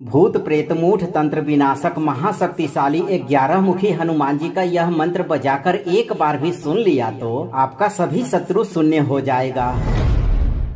भूत प्रेत मूठ तंत्र विनाशक महाशक्तिशाली 11 मुखी हनुमान जी का यह मंत्र बजाकर एक बार भी सुन लिया तो आपका सभी शत्रु शून्य हो जाएगा।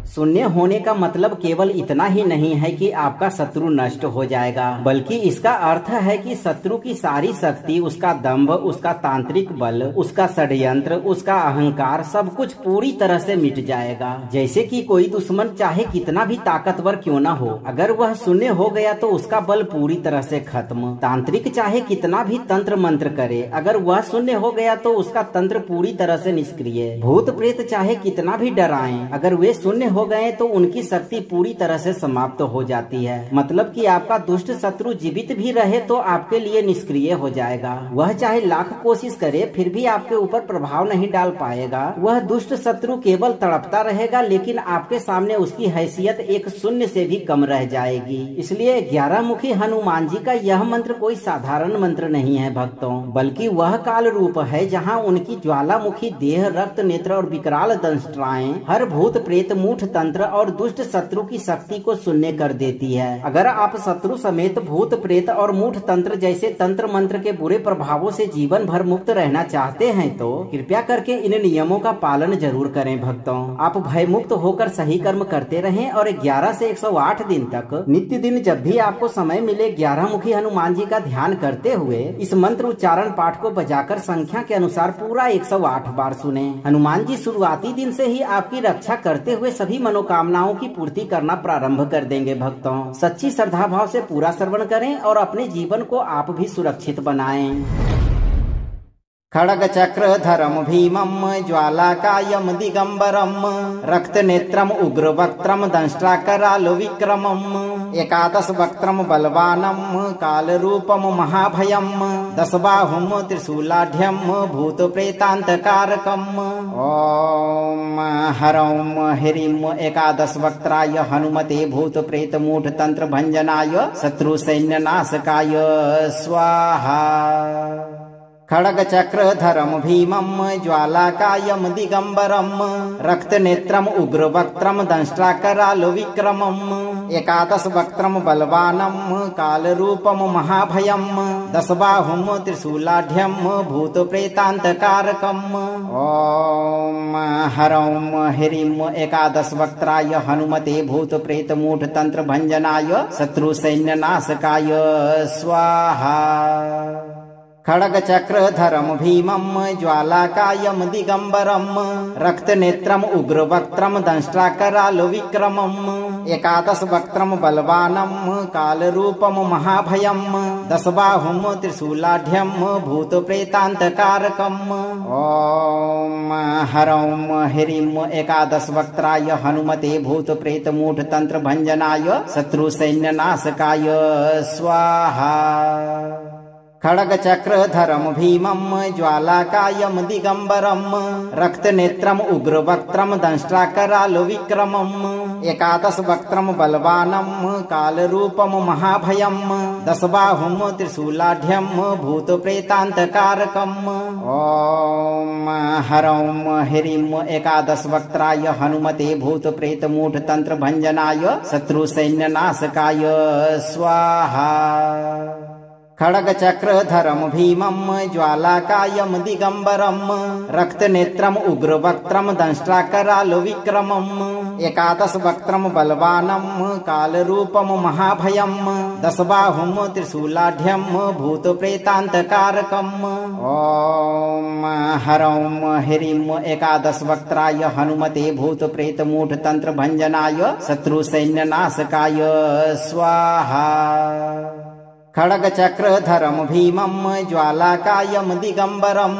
शून्य होने का मतलब केवल इतना ही नहीं है कि आपका शत्रु नष्ट हो जाएगा, बल्कि इसका अर्थ है कि शत्रु की सारी शक्ति, उसका दंभ, उसका तांत्रिक बल, उसका षड्यंत्र, उसका अहंकार, सब कुछ पूरी तरह से मिट जाएगा। जैसे कि कोई दुश्मन चाहे कितना भी ताकतवर क्यों न हो, अगर वह शून्य हो गया तो उसका बल पूरी तरह से खत्म। तांत्रिक चाहे कितना भी तंत्र मंत्र करे, अगर वह शून्य हो गया तो उसका तंत्र पूरी तरह से निष्क्रिय। भूत प्रेत चाहे कितना भी डराएं, अगर वे शून्य हो गए तो उनकी शक्ति पूरी तरह से समाप्त हो जाती है। मतलब कि आपका दुष्ट शत्रु जीवित भी रहे तो आपके लिए निष्क्रिय हो जाएगा। वह चाहे लाख कोशिश करे फिर भी आपके ऊपर प्रभाव नहीं डाल पाएगा। वह दुष्ट शत्रु केवल तड़पता रहेगा, लेकिन आपके सामने उसकी हैसियत एक शून्य से भी कम रह जाएगी। इसलिए 11 मुखी हनुमान जी का यह मंत्र कोई साधारण मंत्र नहीं है भक्तों, बल्कि वह काल रूप है जहाँ उनकी ज्वालामुखी देह, रक्त नेत्र और विकराल दंष्ट्राएं हर भूत प्रेत मूठ तंत्र और दुष्ट शत्रु की शक्ति को शून्य कर देती है। अगर आप शत्रु समेत भूत प्रेत और मूठ तंत्र जैसे तंत्र मंत्र के बुरे प्रभावों से जीवन भर मुक्त रहना चाहते हैं तो कृपया करके इन नियमों का पालन जरूर करें भक्तों। आप भय मुक्त होकर सही कर्म करते रहें और 11 से 108 दिन तक नित्य दिन जब भी आपको समय मिले 11 मुखी हनुमान जी का ध्यान करते हुए इस मंत्र उच्चारण पाठ को बजाकर संख्या के अनुसार पूरा 108 बार सुने। हनुमान जी शुरुआती दिन से ही आपकी रक्षा करते हुए सभी मनोकामनाओं की पूर्ति करना प्रारंभ कर देंगे भक्तों। सच्ची श्रद्धा भाव से पूरा श्रवण करें और अपने जीवन को आप भी सुरक्षित बनाएं। खड़ग चक्र धरम भीमम ज्वालाकायम दिगंबरम रक्त नेत्रम उग्र वक्त्रम दंष्ट्राकराल विक्रमम एकादश वक्त्रम बलवानम काल रूपम महाभयम दस बाहुम त्रिशूलाढ्यम भूत प्रेतांतकारकम ओम हरौम ह्रीम एकादश वक्त्राय हनुमते भूत प्रेत मूठ तंत्र भंजनाय शत्रु सैन्य नाशकाय स्वाहा। खड़ग चक्र धरम भीमम ज्वालाकायम दिगंबरम रक्त नेत्रम उग्र वक्त्रम दंष्ट्राकराल विक्रमम एकादश वक्त्रम बलवानम काल रूपम महाभयम दस बाहुम त्रिशूलाढ्यम भूत प्रेतांतकारकम ओम हरौम ह्रीम एकादश वक्त्राय हनुमते भूत प्रेत मूठ तंत्र भंजनाय शत्रु सैन्य नाशकाय स्वाहा। खड़ग चक्र धरम भीमम ज्वालाकायम दिगंबरम रक्त नेत्रम उग्र वक्त्रम दंष्ट्राकराल विक्रमम एकादश वक्त्रम बलवानम काल रूपम महाभयम दस बाहुम त्रिशूलाढ्यम भूत प्रेतांतकारकम ओम हरौम ह्रीम एकादश वक्त्राय हनुमते भूत प्रेत मूठ तंत्र भंजनाय शत्रु सैन्य नाशकाय स्वाहा। खड़ग चक्र धरम भीमम ज्वालाकायम दिगंबरम रक्त नेत्रम उग्र वक्त्रम दंष्ट्राकराल विक्रमम एकादश वक्त्रम बलवानम काल रूपम महाभयम दस बाहुम त्रिशूलाढ्यम भूत प्रेतांतकारकम ओम हरौम ह्रीम एकादश वक्त्राय हनुमते भूत प्रेत मूठ तंत्र भंजनाय शत्रु सैन्य नाशकाय स्वाहा। खड़ग चक्र धरम भीमम ज्वालाकायम दिगंबरम रक्त नेत्रम उग्र वक्त्रम दंष्ट्राकराल विक्रमम एकादश वक्त्रम बलवानम काल रूपम महाभयम दस बाहुम त्रिशूलाढ्यम भूत प्रेतांतकारकम ओम हरौम ह्रीम एकादश वक्त्राय हनुमते भूत प्रेत मूठ तंत्र भंजनाय शत्रु सैन्य नाशकाय स्वाहा। खड़ग चक्र धरम भीमम ज्वालाकायम दिगंबरम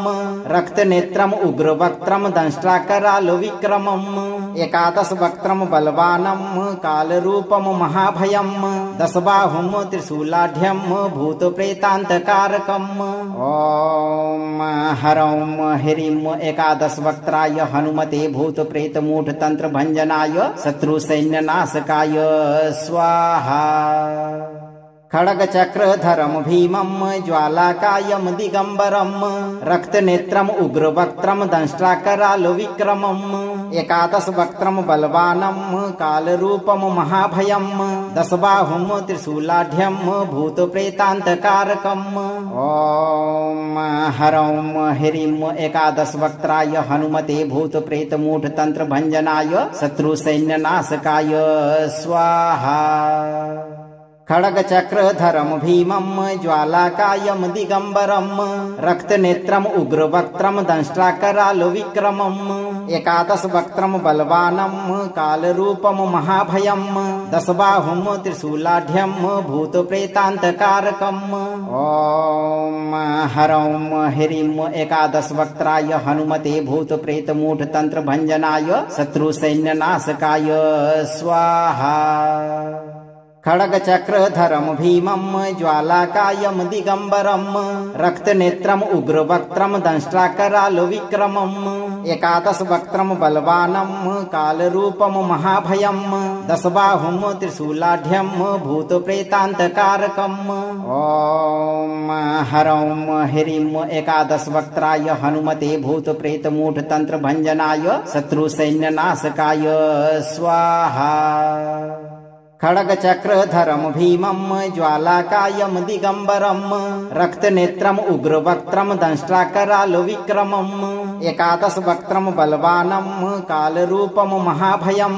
रक्त नेत्रम उग्र वक्त्रम दंष्ट्राकराल विक्रमम एकादश वक्त्रम बलवानम काल रूपम महाभयम दस बाहुम त्रिशूलाढ्यम भूत प्रेतांतकारकम ओम हरौम ह्रीम एकादश वक्त्राय हनुमते भूत प्रेत मूठ तंत्र भंजनाय शत्रु सैन्य नाशकाय स्वाहा। खड्गचक्रधरं भीमं ज्वालाकायं दिगम्बरं रक्तनेत्रम् उग्रवक्त्रं दंष्ट्राकरालविक्रमम् एकादशवक्त्रं बलवानं कालरूपं महाभयं दशबाहुं त्रिशूलाढ्यं भूतप्रेतान्तकारकम् ॐ हरौं ह्रीं एकादशवक्त्राय हनुमते भूतप्रेतमूढतन्त्रभञ्जनाय शत्रुसैन्यनाशकाय स्वाहा। खड्गचक्रधरं भीमं ज्वालाकायं दिगम्बरं रक्तनेत्रम् उग्रवक्त्रं दंष्ट्राकरालविक्रमम् एकादशवक्त्रं बलवानं कालरूपं महाभयं दशबाहुं त्रिशूलाढ्यं भूतप्रेतान्तकारकम् ॐ हरौं ह्रीं एकादशवक्त्राय हनुमते भूतप्रेतमूढतन्त्रभञ्जनाय शत्रुसैन्यनाशकाय स्वाहा। खड्गचक्रधरं भीमं ज्वालाकायं दिगम्बरं रक्तनेत्रम् उग्रवक्त्रं दंष्ट्राकरालविक्रमम् एकादशवक्त्रं बलवानं कालरूपं महाभयं दशबाहुं त्रिशूलाढ्यं भूतप्रेतान्तकारकम् ॐ हरौं ह्रीं एकादशवक्त्राय हनुमते भूतप्रेतमूढतन्त्रभञ्जनाय शत्रुसैन्यनाशकाय स्वाहा। खड्गचक्रधरं भीमं ज्वालाकायं दिगम्बरं रक्तनेत्रम् उग्रवक्त्रं दंष्ट्राकरालविक्रमम् एकादशवक्त्रं बलवानं कालरूपं महाभयं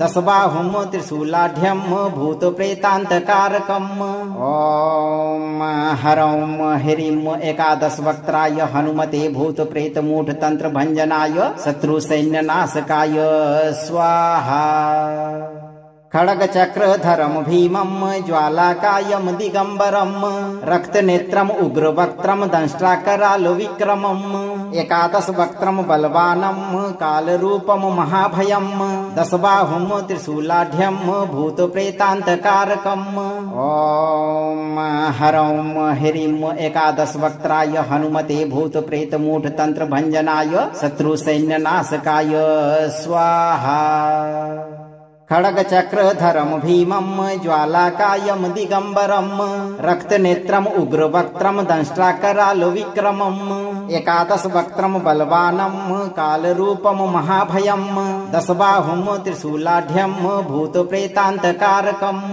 दशबाहुं त्रिशूलाढ्यं भूतप्रेतान्तकारकम् ॐ हरौं ह्रीं एकादशवक्त्राय हनुमते भूतप्रेतमूढतन्त्रभञ्जनाय शत्रुसैन्यनाशकाय स्वाहा। खड्गचक्रधरं भीमं ज्वालाकायं दिगम्बरं रक्तनेत्रम् उग्रवक्त्रं दंष्ट्राकरालविक्रमम् एकादशवक्त्रं बलवानं कालरूपं महाभयं दशबाहुं त्रिशूलाढ्यं भूतप्रेतान्तकारकम् ॐ हरौं ह्रीं एकादशवक्त्राय हनुमते भूतप्रेतमूढतन्त्रभञ्जनाय शत्रुसैन्यनाशकाय स्वाहा। खड्गचक्रधरं भीमं ज्वालाकायं दिगम्बरं रक्तनेत्रम् उग्रवक्त्रं दंष्ट्राकरालविक्रमम् एकादशवक्त्रं बलवानं कालरूपं महाभयं दशबाहुं त्रिशूलाढ्यं भूतप्रेतान्तकारकम्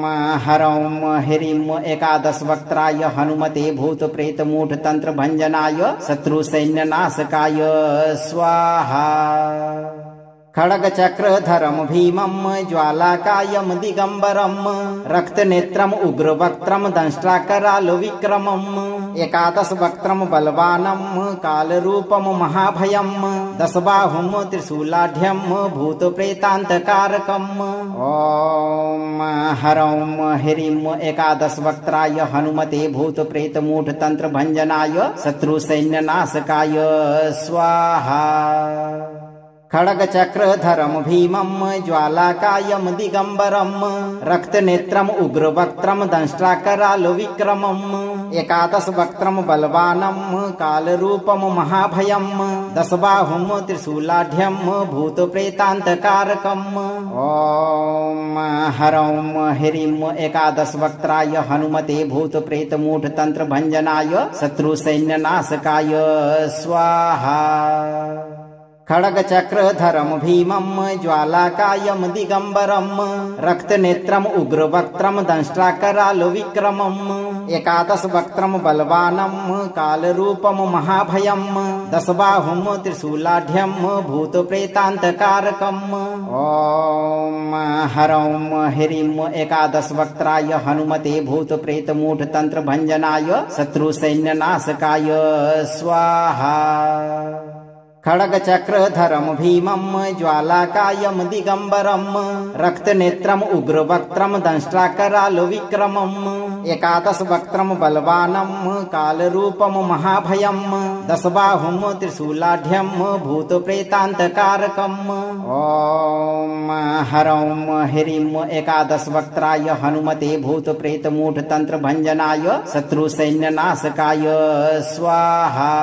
ॐ हरौं ह्रीं एकादशवक्त्राय हनुमते भूतप्रेतमूढतन्त्रभञ्जनाय शत्रुसैन्यनाशकाय स्वाहा। खड्गचक्रधरं भीमं ज्वालाकायं दिगम्बरं रक्तनेत्रम् उग्रवक्त्रं दंष्ट्राकरालविक्रमम् एकादशवक्त्रं बलवानं कालरूपं महाभयं दशबाहुं त्रिशूलाढ्यं भूतप्रेतान्तकारकम् ॐ हरौं ह्रीं एकादशवक्त्राय हनुमते भूतप्रेतमूढतन्त्रभञ्जनाय शत्रुसैन्यनाशकाय स्वाहा। खड्गचक्रधरं भीमं ज्वालाकायं दिगम्बरं रक्तनेत्रम् उग्रवक्त्रं दंष्ट्राकरालविक्रमम् एकादशवक्त्रं बलवानं कालरूपं महाभयं दशबाहुं त्रिशूलाढ्यं भूतप्रेतान्तकारकम् ॐ हरौं ह्रीं एकादशवक्त्राय हनुमते भूतप्रेतमूढतन्त्रभञ्जनाय शत्रुसैन्यनाशकाय स्वाहा। खड्गचक्रधरं भीमं ज्वालाकायं दिगम्बरं रक्तनेत्रम् उग्रवक्त्रं दंष्ट्राकरालविक्रमम् एकादशवक्त्रं बलवानं कालरूपं महाभयं दशबाहुं त्रिशूलाढ्यं भूतप्रेतान्तकारकम् ॐ हरौं ह्रीं एकादशवक्त्राय हनुमते भूतप्रेतमूढतन्त्रभञ्जनाय शत्रुसैन्यनाशकाय स्वाहा। खड्गचक्रधरं भीमं ज्वालाकायं दिगम्बरं रक्तनेत्रम् उग्रवक्त्रं दंष्ट्राकरालविक्रमम् एकादशवक्त्रं बलवानं कालरूपं महाभयं दशबाहुं त्रिशूलाढ्यं भूतप्रेतान्तकारकम् ॐ हरौं ह्रीं एकादशवक्त्राय हनुमते भूतप्रेतमूढतन्त्रभञ्जनाय शत्रुसैन्यनाशकाय स्वाहा।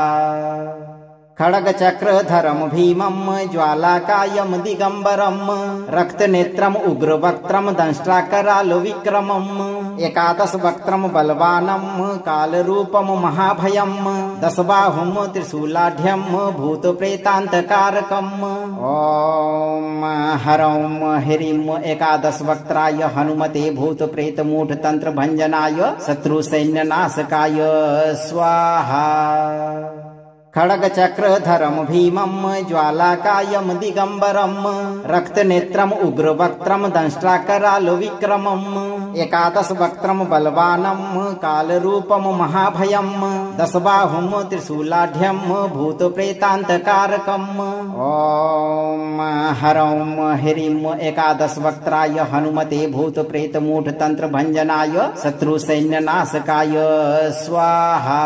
खड्गचक्रधरं भीमं ज्वालाकायं दिगम्बरं रक्तनेत्रम् उग्रवक्त्रं दंष्ट्राकरालविक्रमम् एकादशवक्त्रं बलवानं कालरूपं महाभयं दशबाहुं त्रिशूलाढ्यं भूतप्रेतान्तकारकम् ॐ हरं ह्रीं एकादशवक्त्राय हनुमते भूतप्रेतमूढतन्त्रभञ्जनाय शत्रुसैन्यनाशकाय स्वाहा। खड्गचक्रधरं भीमं ज्वालाकायं दिगम्बरं रक्तनेत्रम् उग्रवक्त्रं दंष्ट्राकरालविक्रमम् एकादशवक्त्रं बलवानं कालरूपं महाभयं दशबाहुं त्रिशूलाढ्यं भूतप्रेतान्तकारकम् ॐ हरं ह्रीं एकादशवक्त्राय हनुमते भूतप्रेतमूढतन्त्रभञ्जनाय शत्रुसैन्यनाशकाय स्वाहा।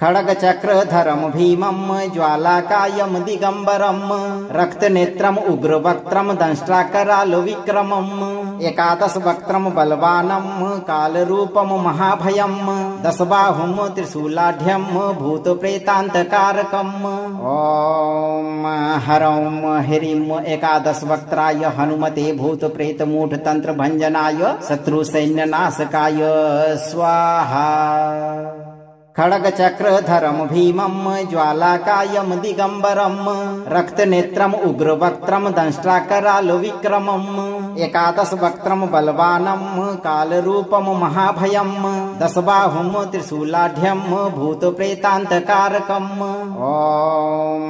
खड्गचक्रधरं भीमं ज्वालाकायं दिगम्बरं रक्तनेत्रम् उग्रवक्त्रं दंष्ट्राकरालविक्रमम् एकादशवक्त्रं बलवानं कालरूपं महाभयं दशबाहुं त्रिशूलाढ्यं भूतप्रेतान्तकारकम् ॐ हरं ह्रीं एकादशवक्त्राय हनुमते भूतप्रेतमूढतन्त्रभञ्जनाय शत्रुसैन्यनाशकाय स्वाहा। खड्गचक्रधरं भीमं ज्वालाकायं दिगम्बरं रक्तनेत्रम् उग्रवक्त्रं दंष्ट्राकरालविक्रमम् एकादशवक्त्रं बलवानं कालरूपं महाभयं दशबाहुं त्रिशूलाढ्यं भूतप्रेतान्तकारकम्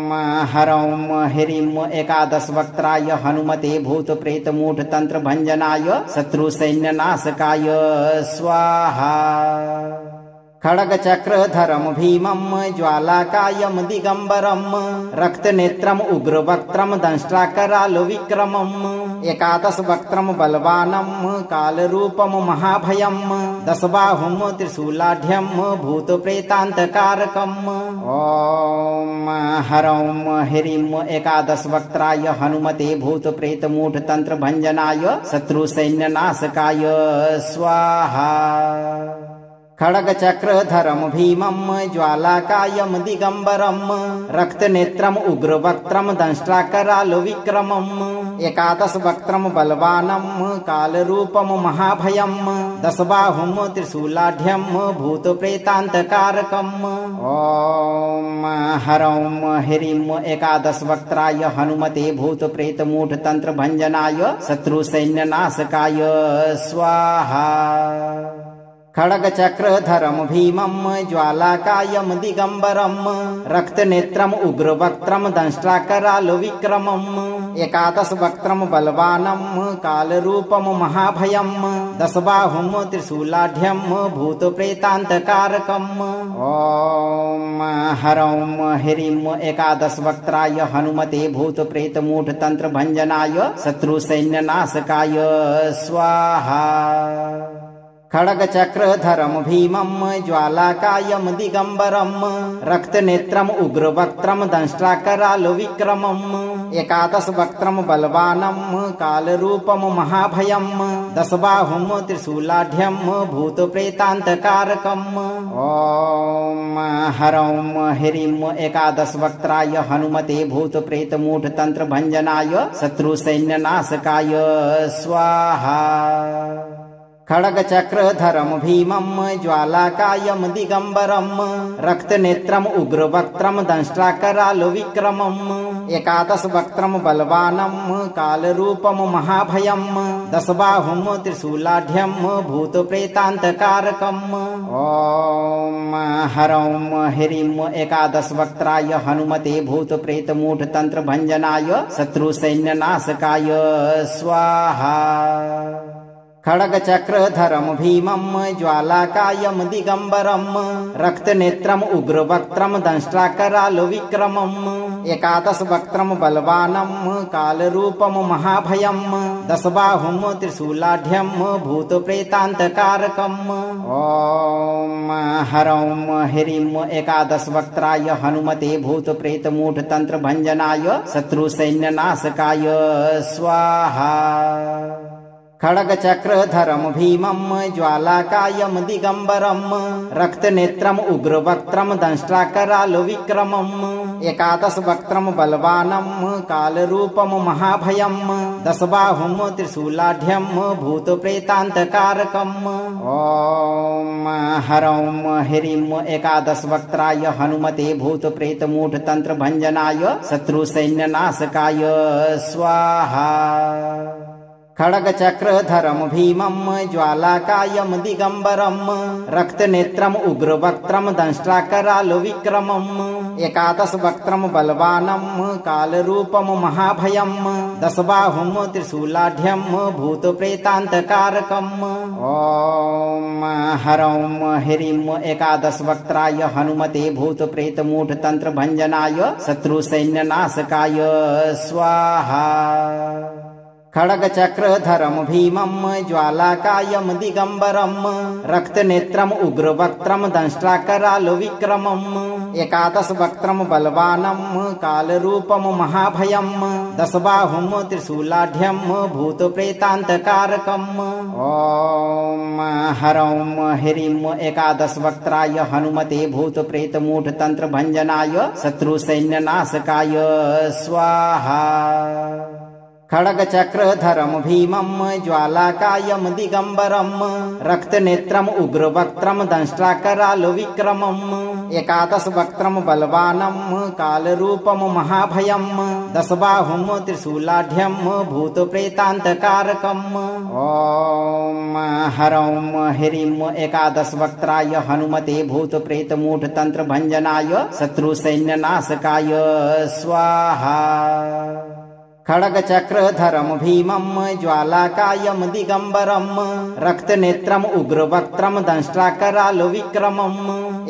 ॐ हरं ह्रीं एकादशवक्त्राय हनुमते भूतप्रेतमूढतन्त्रभञ्जनाय शत्रुसैन्यनाशकाय स्वाहा। खड्गचक्रधरं भीमं ज्वालाकायं दिगम्बरं रक्तनेत्रम् उग्रवक्त्रं दंष्ट्राकरालविक्रमम् एकादशवक्त्रं बलवानं कालरूपं महाभयं दशबाहुं त्रिशूलाढ्यं भूतप्रेतान्तकारकम् ॐ हरं ह्रीं एकादशवक्त्राय हनुमते भूतप्रेतमूढतन्त्रभञ्जनाय शत्रुसैन्यनाशकाय स्वाहा। खड्गचक्रधरं भीमं ज्वालाकायं दिगम्बरं रक्तनेत्रम् उग्रवक्त्रं दंष्ट्राकरालविक्रमम् एकादशवक्त्रं बलवानं कालरूपं महाभयं दशबाहुं त्रिशूलाढ्यं भूतप्रेतान्तकारकम् ॐ हरं ह्रीं एकादशवक्त्राय हनुमते भूतप्रेतमूढतन्त्रभञ्जनाय शत्रुसैन्यनाशकाय स्वाहा। खड्गचक्रधरं भीमं ज्वालाकायं दिगम्बरं रक्तनेत्रम् उग्रवक्त्रं दंष्ट्राकरालविक्रमम् एकादशवक्त्रं बलवानं कालरूपं महाभयं दशबाहुं त्रिशूलाढ्यं भूतप्रेतान्तकारकम् ॐ हरं ह्रीं एकादशवक्त्राय हनुमते भूतप्रेतमूढतन्त्रभञ्जनाय शत्रुसैन्यनाशकाय स्वाहा। खड्गचक्रधरं भीमं ज्वालाकायं दिगम्बरं रक्तनेत्रम् उग्रवक्त्रं दंष्ट्राकरालविक्रमम् एकादशवक्त्रं बलवानं कालरूपं महाभयं दशबाहुं त्रिशूलाढ्यं भूतप्रेतान्तकारकम् ॐ हरं ह्रीं एकादशवक्त्राय हनुमते भूतप्रेतमूढतन्त्रभञ्जनाय शत्रुसैन्यनाशकाय स्वाहा। खड्गचक्रधरं भीमं ज्वालाकायं दिगम्बरं रक्तनेत्रम् उग्रवक्त्रं दंष्ट्राकरालविक्रमम् एकादशवक्त्रं बलवानं कालरूपं महाभयं दशबाहुं त्रिशूलाढ्यं भूतप्रेतान्तकारकम् ॐ हरं ह्रीं एकादशवक्त्राय हनुमते भूतप्रेतमूढतन्त्रभञ्जनाय शत्रुसैन्यनाशकाय स्वाहा। खड्गचक्रधरं भीमं ज्वालाकायं दिगम्बरं रक्तनेत्रम् उग्रवक्त्रं दंष्ट्राकरालविक्रमम् एकादशवक्त्रं बलवानं कालरूपं महाभयं दशबाहुं त्रिशूलाढ्यं भूतप्रेतान्तकारकम् ॐ हरं ह्रीं एकादशवक्त्राय हनुमते भूतप्रेतमूढतन्त्रभञ्जनाय शत्रुसैन्यनाशकाय स्वाहा। खड्गचक्रधरं भीमं ज्वालाकायं दिगम्बरं रक्तनेत्रम् उग्रवक्त्रं दंष्ट्राकरालविक्रमम् एकादशवक्त्रं बलवानं कालरूपं महाभयं दशबाहुं त्रिशूलाढ्यं भूतप्रेतान्तकारकम् ॐ हरौं ह्रीं एकादशवक्त्राय हनुमते भूतप्रेतमूढतन्त्रभञ्जनाय शत्रुसैन्यनाशकाय स्वाहा। खड्गचक्रधरं भीमं ज्वालाकायं दिगम्बरं रक्तनेत्रम् उग्रवक्त्रं दंष्ट्राकरालविक्रमम् एकादशवक्त्रं बलवानं कालरूपं महाभयं दशबाहुं त्रिशूलाढ्यं भूतप्रेतान्तकारकम् ॐ हरौं ह्रीं एकादशवक्त्राय हनुमते भूतप्रेतमूढतन्त्रभञ्जनाय शत्रुसैन्यनाशकाय स्वाहा। खड्गचक्रधरं भीमं ज्वालाकायं दिगम्बरं रक्तनेत्रम् उग्रवक्त्रं दंष्ट्राकरालविक्रमम् एकादशवक्त्रं बलवानं कालरूपं महाभयं दशबाहुं त्रिशूलाढ्यं भूतप्रेतान्तकारकम् ॐ हरौं ह्रीं एकादशवक्त्राय हनुमते भूतप्रेतमूढतन्त्रभञ्जनाय शत्रुसैन्यनाशकाय स्वाहा। खड्गचक्रधरं भीमं ज्वालाकायं दिगम्बरं रक्तनेत्रम् उग्रवक्त्रं दंष्ट्राकरालविक्रमम् एकादशवक्त्रं बलवानं कालरूपं महाभयं दशबाहुं त्रिशूलाढ्यं भूतप्रेतान्तकारकम् ॐ हरौं ह्रीं एकादशवक्त्राय हनुमते भूतप्रेतमूढतन्त्रभञ्जनाय शत्रुसैन्यनाशकाय स्वाहा। खड्गचक्रधरं भीमं ज्वालाकायं दिगम्बरं रक्तनेत्रम् उग्रवक्त्रं दंष्ट्राकरालविक्रमम्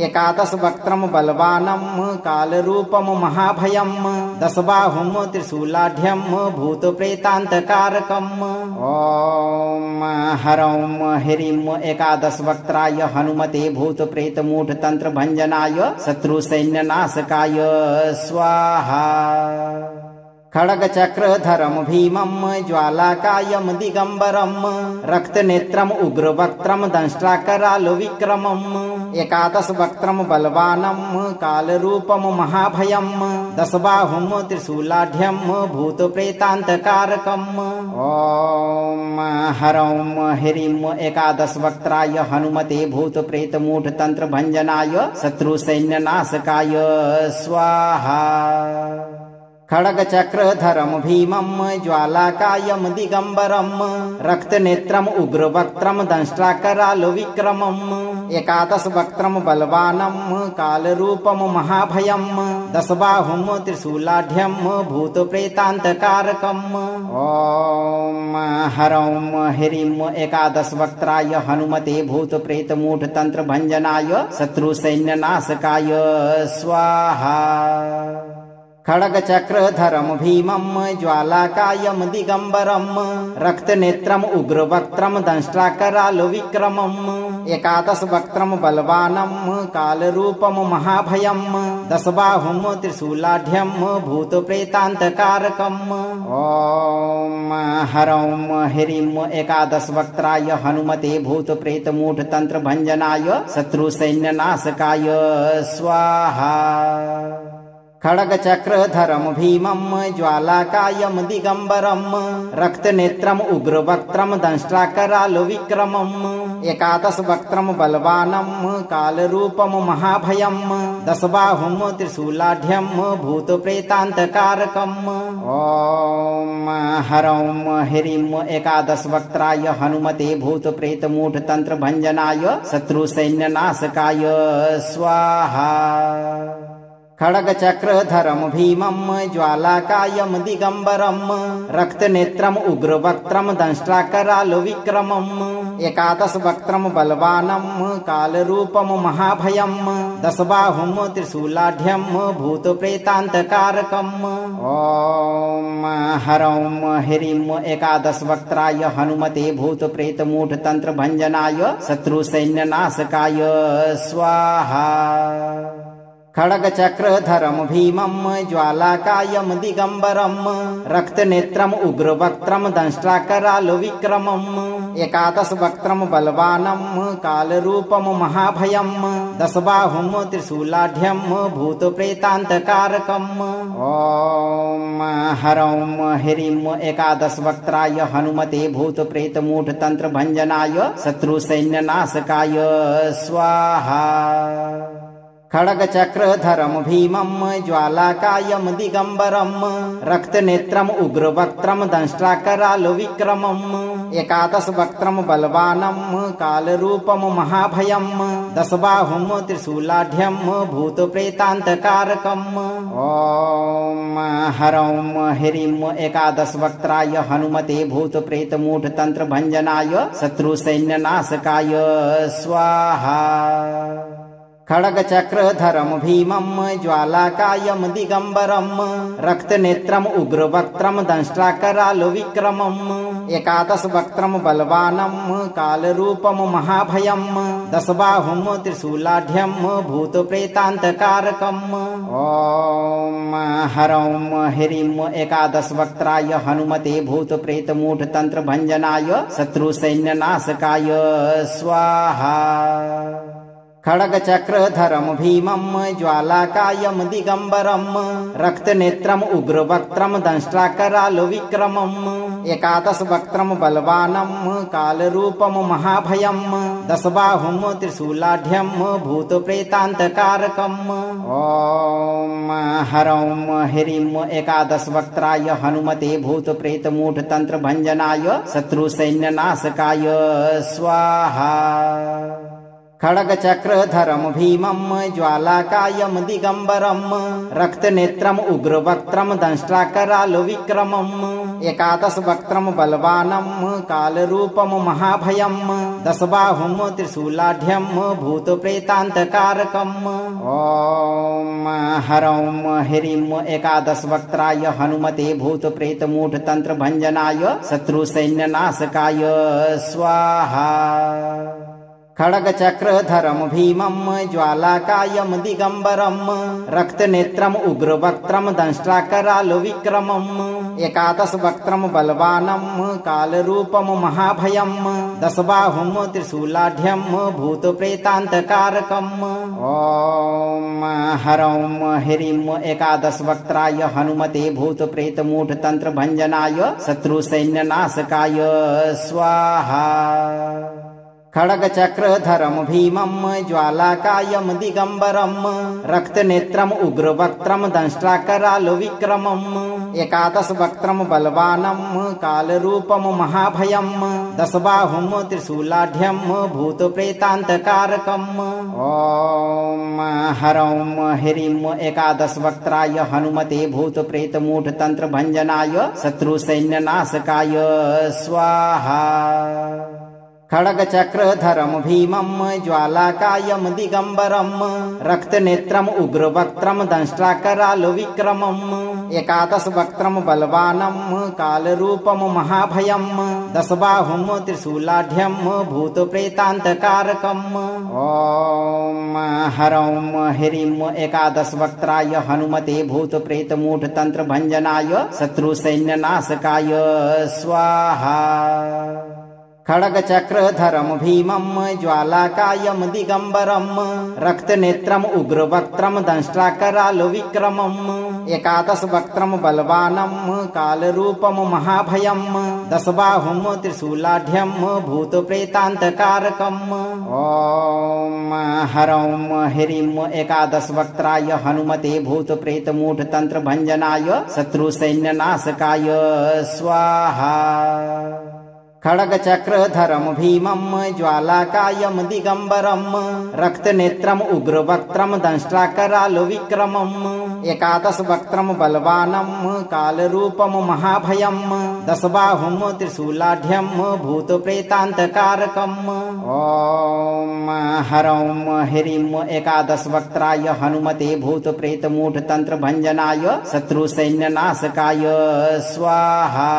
एकादशवक्त्रं बलवानं कालरूपं महाभयं दशबाहुं त्रिशूलाढ्यं भूतप्रेतान्तकारकम् ॐ हरौं ह्रीं एकादशवक्त्राय हनुमते भूतप्रेतमूढतन्त्रभञ्जनाय शत्रुसैन्यनाशकाय स्वाहा। खड्गचक्रधरं भीमं ज्वालाकायं दिगम्बरं रक्तनेत्रम् उग्रवक्त्रं दंष्ट्राकरालविक्रमम् एकादशवक्त्रं बलवानं कालरूपं महाभयं दशबाहुं त्रिशूलाढ्यं भूतप्रेतान्तकारकम् ॐ हरौं ह्रीं एकादशवक्त्राय हनुमते भूतप्रेतमूढतन्त्रभञ्जनाय शत्रुसैन्यनाशकाय स्वाहा। खड्गचक्रधरं भीमं ज्वालाकायं दिगम्बरं रक्तनेत्रम् उग्रवक्त्रं दंष्ट्राकरालविक्रमम् एकादशवक्त्रं बलवानं कालरूपं महाभयं दशबाहुं त्रिशूलाढ्यं भूतप्रेतान्तकारकम् ॐ हरौं ह्रीं एकादशवक्त्राय हनुमते भूतप्रेतमूढतन्त्रभञ्जनाय शत्रुसैन्यनाशकाय स्वाहा। खड्गचक्रधरं भीमं ज्वालाकायं दिगम्बरं रक्तनेत्रम् उग्रवक्त्रं दंष्ट्राकरालविक्रमम् एकादशवक्त्रं बलवानं कालरूपं महाभयं दशबाहुं त्रिशूलाढ्यं भूतप्रेतान्तकारकम् ॐ हरौं ह्रीं एकादशवक्त्राय हनुमते भूतप्रेतमूढतन्त्रभञ्जनाय शत्रुसैन्यनाशकाय स्वाहा। खड्गचक्रधरं भीमं ज्वालाकायं दिगम्बरं रक्तनेत्रम् उग्रवक्त्रं दंष्ट्राकरालविक्रमम् एकादशवक्त्रं बलवानं कालरूपं महाभयं दशबाहुं त्रिशूलाढ्यं भूतप्रेतान्तकारकम् ॐ हरौं ह्रीं एकादशवक्त्राय हनुमते भूतप्रेतमूढतन्त्रभञ्जनाय शत्रुसैन्यनाशकाय स्वाहा। खड्गचक्रधरं भीमं ज्वालाकायं दिगम्बरं रक्तनेत्रम् उग्रवक्त्रं दंष्ट्राकरालविक्रमम् एकादशवक्त्रं बलवानं कालरूपं महाभयं दशबाहुं त्रिशूलाढ्यं भूतप्रेतान्तकारकम् ॐ हरौं ह्रीं एकादशवक्त्राय हनुमते भूतप्रेतमूढतन्त्रभञ्जनाय शत्रुसैन्यनाशकाय स्वाहा। खड्गचक्रधरं भीमं ज्वालाकायं दिगम्बरं रक्तनेत्रम् उग्रवक्त्रं दंष्ट्राकरालविक्रमम् एकादशवक्त्रं बलवानं कालरूपं महाभयं दशबाहुं त्रिशूलाढ्यं भूतप्रेतान्तकारकम् ॐ हरौं ह्रीं एकादशवक्त्राय हनुमते भूतप्रेतमूढतन्त्रभञ्जनाय शत्रुसैन्यनाशकाय स्वाहा। खड्गचक्रधरं भीमं ज्वालाकायं दिगम्बरं रक्तनेत्रम् उग्रवक्त्रं दंष्ट्राकरालविक्रमम् एकादशवक्त्रं बलवानं कालरूपं महाभयं दशबाहुं त्रिशूलाढ्यं भूतप्रेतान्तकारकम् ॐ हरौं ह्रीं एकादशवक्त्राय हनुमते भूतप्रेतमूढतन्त्रभञ्जनाय शत्रुसैन्यनाशकाय स्वाहा। खड्गचक्रधरं भीमं ज्वालाकायं दिगम्बरं रक्तनेत्रम् उग्रवक्त्रं दंष्ट्राकरालविक्रमम् एकादशवक्त्रं बलवानं कालरूपं महाभयं दशबाहुं त्रिशूलाढ्यं भूतप्रेतान्तकारकम् ॐ हरौं ह्रीं एकादशवक्त्राय हनुमते भूतप्रेतमूढतन्त्रभञ्जनाय शत्रुसैन्यनाशकाय स्वाहा। खड्गचक्रधरं भीमं ज्वालाकायं दिगम्बरं रक्तनेत्रम् उग्रवक्त्रं दंष्ट्राकरालविक्रमम् एकादशवक्त्रं बलवानं कालरूपं महाभयं दशबाहुं त्रिशूलाढ्यं भूतप्रेतान्तकारकम् ॐ हरौं ह्रीं एकादशवक्त्राय हनुमते भूतप्रेतमूढतन्त्रभञ्जनाय शत्रुसैन्यनाशकाय स्वाहा। खड्गचक्रधरं भीमं ज्वालाकायं दिगम्बरं रक्तनेत्रम् उग्रवक्त्रं दंष्ट्राकरालविक्रमम् एकादशवक्त्रं बलवानं कालरूपं महाभयं दशबाहुं त्रिशूलाढ्यं भूतप्रेतान्तकारकम् ॐ हरौं ह्रीं एकादशवक्त्राय हनुमते भूतप्रेतमूढतन्त्रभञ्जनाय शत्रुसैन्यनाशकाय स्वाहा। खड्गचक्रधरं भीमं ज्वालाकायं दिगम्बरं रक्तनेत्रम् उग्रवक्त्रं दंष्ट्राकरालविक्रमम् एकादशवक्त्रं बलवानं कालरूपं महाभयं दशबाहुं त्रिशूलाढ्यं भूतप्रेतान्तकारकम् ॐ हरौं ह्रीं एकादशवक्त्राय हनुमते भूतप्रेतमूढतन्त्रभञ्जनाय शत्रुसैन्यनाशकाय स्वाहा। खड्गचक्रधरं भीमं ज्वालाकायं दिगम्बरं रक्तनेत्रम् उग्रवक्त्रं दंष्ट्राकरालविक्रमम् एकादशवक्त्रं बलवानं कालरूपं महाभयं दशबाहुं त्रिशूलाढ्यं भूतप्रेतान्तकारकम् ॐ हरौं ह्रीं एकादशवक्त्राय हनुमते भूतप्रेतमूढतन्त्रभञ्जनाय शत्रुसैन्यनाशकाय स्वाहा। खड्गचक्रधरं भीमं ज्वालाकायं दिगम्बरं रक्तनेत्रम् उग्रवक्त्रं दंष्ट्राकरालविक्रमम् एकादशवक्त्रं बलवानं कालरूपं महाभयं दशबाहुं त्रिशूलाढ्यं भूतप्रेतान्तकारकम् ॐ हरौं ह्रीं एकादशवक्त्राय हनुमते भूतप्रेतमूढतन्त्रभञ्जनाय शत्रुसैन्यनाशकाय स्वाहा। खड्गचक्रधरं भीमं ज्वालाकायं दिगम्बरं रक्तनेत्रम् उग्रवक्त्रं दंष्ट्राकरालविक्रमम् एकादशवक्त्रं बलवानं कालरूपं महाभयं दशबाहुं त्रिशूलाढ्यं भूतप्रेतान्तकारकम् ॐ हरौं ह्रीं एकादशवक्त्राय हनुमते भूतप्रेतमूढतन्त्रभञ्जनाय शत्रुसैन्यनाशकाय स्वाहा। खड्गचक्रधरं भीमं ज्वालाकायं दिगम्बरं रक्तनेत्रम् उग्रवक्त्रं दंष्ट्राकरालविक्रमम् एकादशवक्त्रं बलवानं कालरूपं महाभयं दशबाहुं त्रिशूलाढ्यं भूतप्रेतान्तकारकम् ॐ हरौं ह्रीं एकादशवक्त्राय हनुमते भूतप्रेतमूढतन्त्रभञ्जनाय शत्रुसैन्यनाशकाय स्वाहा।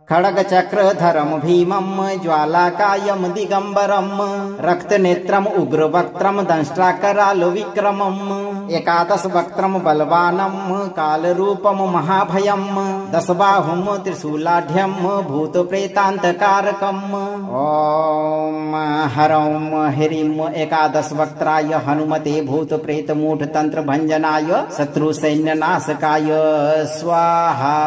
खड्गचक्रधरं भीमं ज्वालाकायं दिगम्बरं रक्तनेत्रम् उग्रवक्त्रं दंष्ट्राकरालविक्रमम् एकादशवक्त्रं बलवानं कालरूपं महाभयं दशबाहुं त्रिशूलाढ्यं भूतप्रेतान्तकारकम् ॐ हरौं ह्रीं एकादशवक्त्राय हनुमते भूतप्रेतमूढतन्त्रभञ्जनाय शत्रुसैन्यनाशकाय स्वाहा।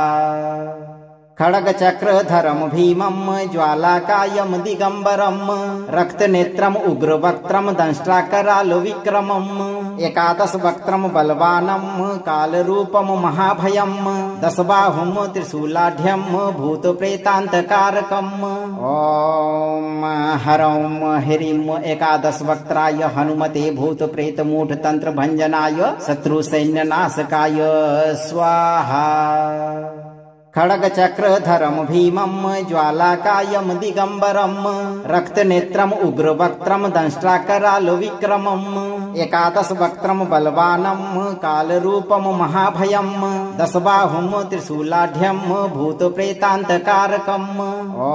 खड्गचक्रधरं भीमं ज्वालाकायं दिगम्बरं रक्तनेत्रम् उग्रवक्त्रं दंष्ट्राकरालविक्रमम् एकादशवक्त्रं बलवानं कालरूपं महाभयं दशबाहुं त्रिशूलाढ्यं भूतप्रेतान्तकारकम् ॐ हरौं ह्रीं एकादशवक्त्राय हनुमते भूतप्रेतमूढतन्त्रभञ्जनाय शत्रुसैन्यनाशकाय स्वाहा। खड्गचक्रधरं भीमं ज्वालाकायं दिगम्बरं रक्तनेत्रम् उग्रवक्त्रं दंष्ट्राकरालविक्रमम् एकादशवक्त्रं बलवानं कालरूपं महाभयं दशबाहुं त्रिशूलाढ्यं भूतप्रेतान्तकारकम् ॐ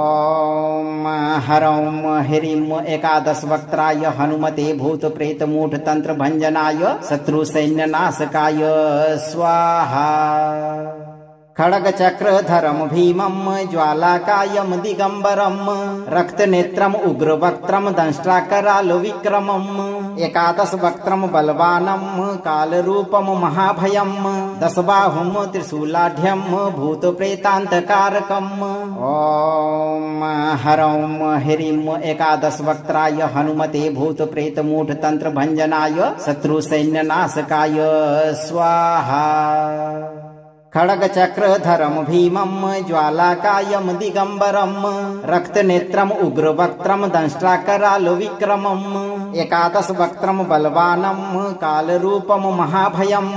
हरौं ह्रीं एकादशवक्त्राय हनुमते भूतप्रेतमूढतन्त्रभञ्जनाय शत्रुसैन्यनाशकाय स्वाहा। खड्गचक्रधरं भीमं ज्वालाकायं दिगम्बरं रक्तनेत्रम् उग्रवक्त्रं दंष्ट्राकरालविक्रमम् एकादशवक्त्रं बलवानं कालरूपं महाभयं दशबाहुं त्रिशूलाढ्यं भूतप्रेतान्तकारकम् ॐ हरौं ह्रीं एकादशवक्त्राय हनुमते भूतप्रेतमूढतन्त्रभञ्जनाय शत्रुसैन्यनाशकाय स्वाहा। खड्गचक्रधरं भीमं ज्वालाकायं दिगम्बरं रक्तनेत्रम् उग्रवक्त्रं दंष्ट्राकरालविक्रमम् एकादशवक्त्रं बलवानं कालरूपं महाभयं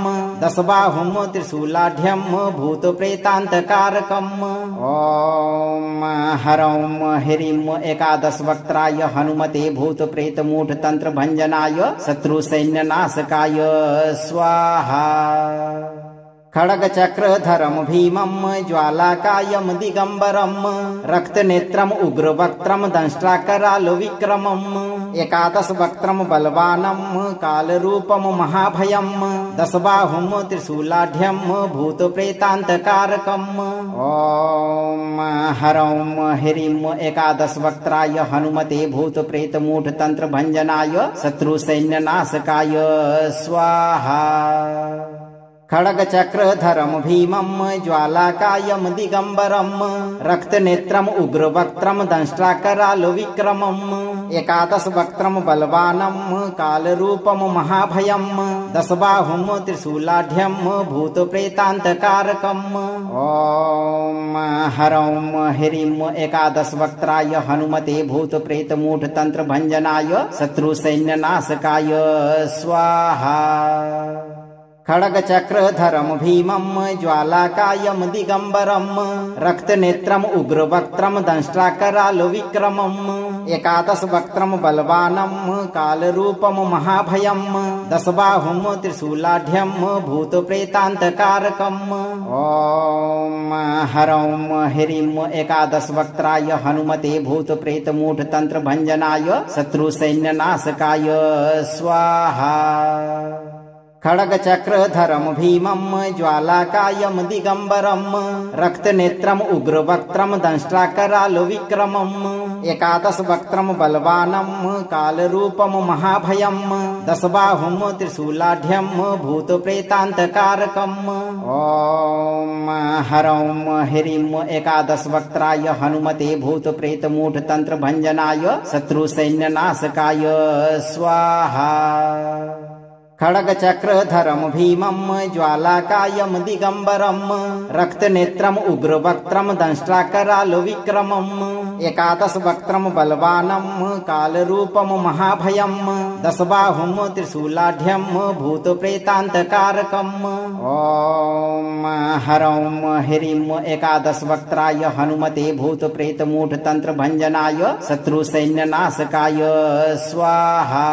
दशबाहुं त्रिशूलाढ्यं भूतप्रेतान्तकारकम् ॐ हरौं ह्रीं एकादशवक्त्राय हनुमते भूतप्रेतमूढतन्त्रभञ्जनाय शत्रुसैन्यनाशकाय स्वाहा। खड्गचक्रधरं भीमं ज्वालाकायं दिगम्बरं रक्तनेत्रम् उग्रवक्त्रं दंष्ट्राकरालविक्रमम् एकादशवक्त्रं बलवानं कालरूपं महाभयं दशबाहुं त्रिशूलाढ्यं भूतप्रेतान्तकारकम् ॐ हरौं ह्रीं एकादशवक्त्राय हनुमते भूतप्रेतमूढतन्त्रभञ्जनाय शत्रुसैन्यनाशकाय स्वाहा। खड्गचक्रधरं भीमं ज्वालाकायं दिगम्बरं रक्तनेत्रम् उग्रवक्त्रं दंष्ट्राकरालविक्रमम् एकादशवक्त्रं बलवानं कालरूपं महाभयं दशबाहुं त्रिशूलाढ्यं भूतप्रेतान्तकारकम् ॐ हरौं ह्रीं एकादशवक्त्राय हनुमते भूतप्रेतमूढतन्त्रभञ्जनाय शत्रुसैन्यनाशकाय स्वाहा। खड्गचक्रधरं भीमं ज्वालाकायं दिगम्बरं रक्तनेत्रम् उग्रवक्त्रं दंष्ट्राकरालविक्रमम् एकादशवक्त्रं बलवानं कालरूपं महाभयं दशबाहुं त्रिशूलाढ्यं भूतप्रेतान्तकारकम् ॐ हरौं ह्रीं एकादशवक्त्राय हनुमते भूतप्रेतमूढतन्त्रभञ्जनाय शत्रुसैन्यनाशकाय स्वाहा। खड्गचक्रधरं भीमं ज्वालाकायं दिगम्बरं रक्तनेत्रम् उग्रवक्त्रं दंष्ट्राकरालविक्रमम् एकादशवक्त्रं बलवानं कालरूपं महाभयं दशबाहुं त्रिशूलाढ्यं भूतप्रेतान्तकारकम् ॐ हरौं ह्रीं एकादशवक्त्राय हनुमते भूतप्रेतमूढतन्त्रभञ्जनाय शत्रुसैन्यनाशकाय स्वाहा। खड्गचक्रधरं भीमं ज्वालाकायं दिगम्बरं रक्तनेत्रम् उग्रवक्त्रं दंष्ट्राकरालविक्रमम् एकादशवक्त्रं बलवानं कालरूपं महाभयं दशबाहुं त्रिशूलाढ्यं भूतप्रेतान्तकारकम् ॐ हरौं ह्रीं एकादशवक्त्राय हनुमते भूतप्रेतमूढतन्त्रभञ्जनाय शत्रुसैन्यनाशकाय स्वाहा।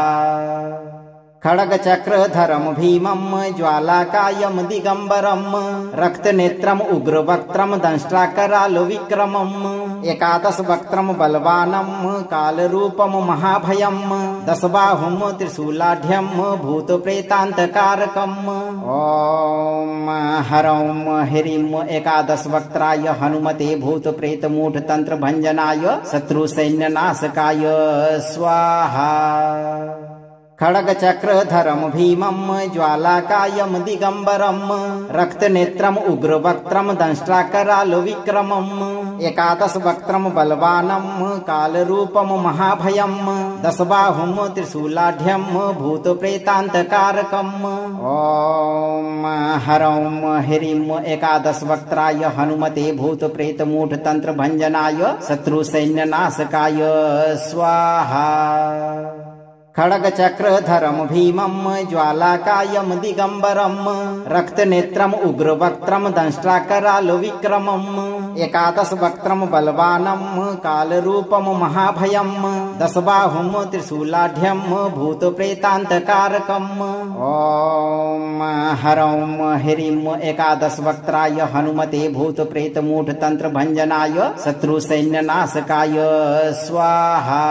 खड्गचक्रधरं भीमं ज्वालाकायं दिगम्बरं रक्तनेत्रम् उग्रवक्त्रं दंष्ट्राकरालविक्रमम् एकादशवक्त्रं बलवानं कालरूपं महाभयं दशबाहुं त्रिशूलाढ्यं भूतप्रेतान्तकारकम् ॐ हरौं ह्रीं एकादशवक्त्राय हनुमते भूतप्रेतमूढतन्त्रभञ्जनाय शत्रुसैन्यनाशकाय स्वाहा। खड्गचक्रधरं भीमं ज्वालाकायं दिगम्बरं रक्तनेत्रम् उग्रवक्त्रं दंष्ट्राकरालविक्रमम् एकादशवक्त्रं बलवानं कालरूपं महाभयं दशबाहुं त्रिशूलाढ्यं भूतप्रेतान्तकारकम् ॐ हरौं ह्रीं एकादशवक्त्राय हनुमते भूतप्रेतमूढतन्त्रभञ्जनाय शत्रुसैन्यनाशकाय स्वाहा। खड्गचक्रधरं भीमं ज्वालाकायं दिगम्बरं रक्तनेत्रम् उग्रवक्त्रं दंष्ट्राकरालविक्रमम् एकादशवक्त्रं बलवानं कालरूपं महाभयं दशबाहुं त्रिशूलाढ्यं भूतप्रेतान्तकारकम् ॐ हरौं ह्रीं एकादशवक्त्राय हनुमते भूतप्रेतमूढतन्त्रभञ्जनाय शत्रुसैन्यनाशकाय स्वाहा।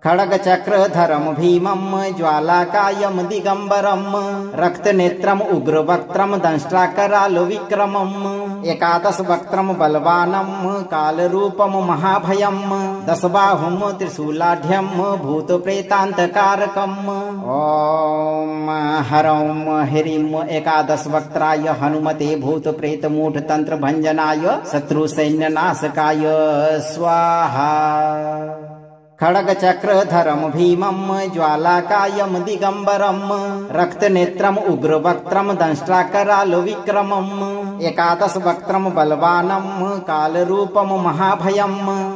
खड्गचक्रधरं भीमं ज्वालाकायं दिगम्बरं रक्तनेत्रम् उग्रवक्त्रं दंष्ट्राकरालविक्रमम् एकादशवक्त्रं बलवानं कालरूपं महाभयं दशबाहुं त्रिशूलाढ्यं भूतप्रेतान्तकारकम् ॐ हरौं ह्रीं एकादशवक्त्राय हनुमते भूतप्रेतमूढतन्त्रभञ्जनाय शत्रुसैन्यनाशकाय स्वाहा। खड्गचक्रधरं भीमं ज्वालाकायं दिगम्बरं रक्तनेत्रम् उग्रवक्त्रं दंष्ट्राकरालविक्रमम् एकादशवक्त्रं बलवानं कालरूपं महाभयं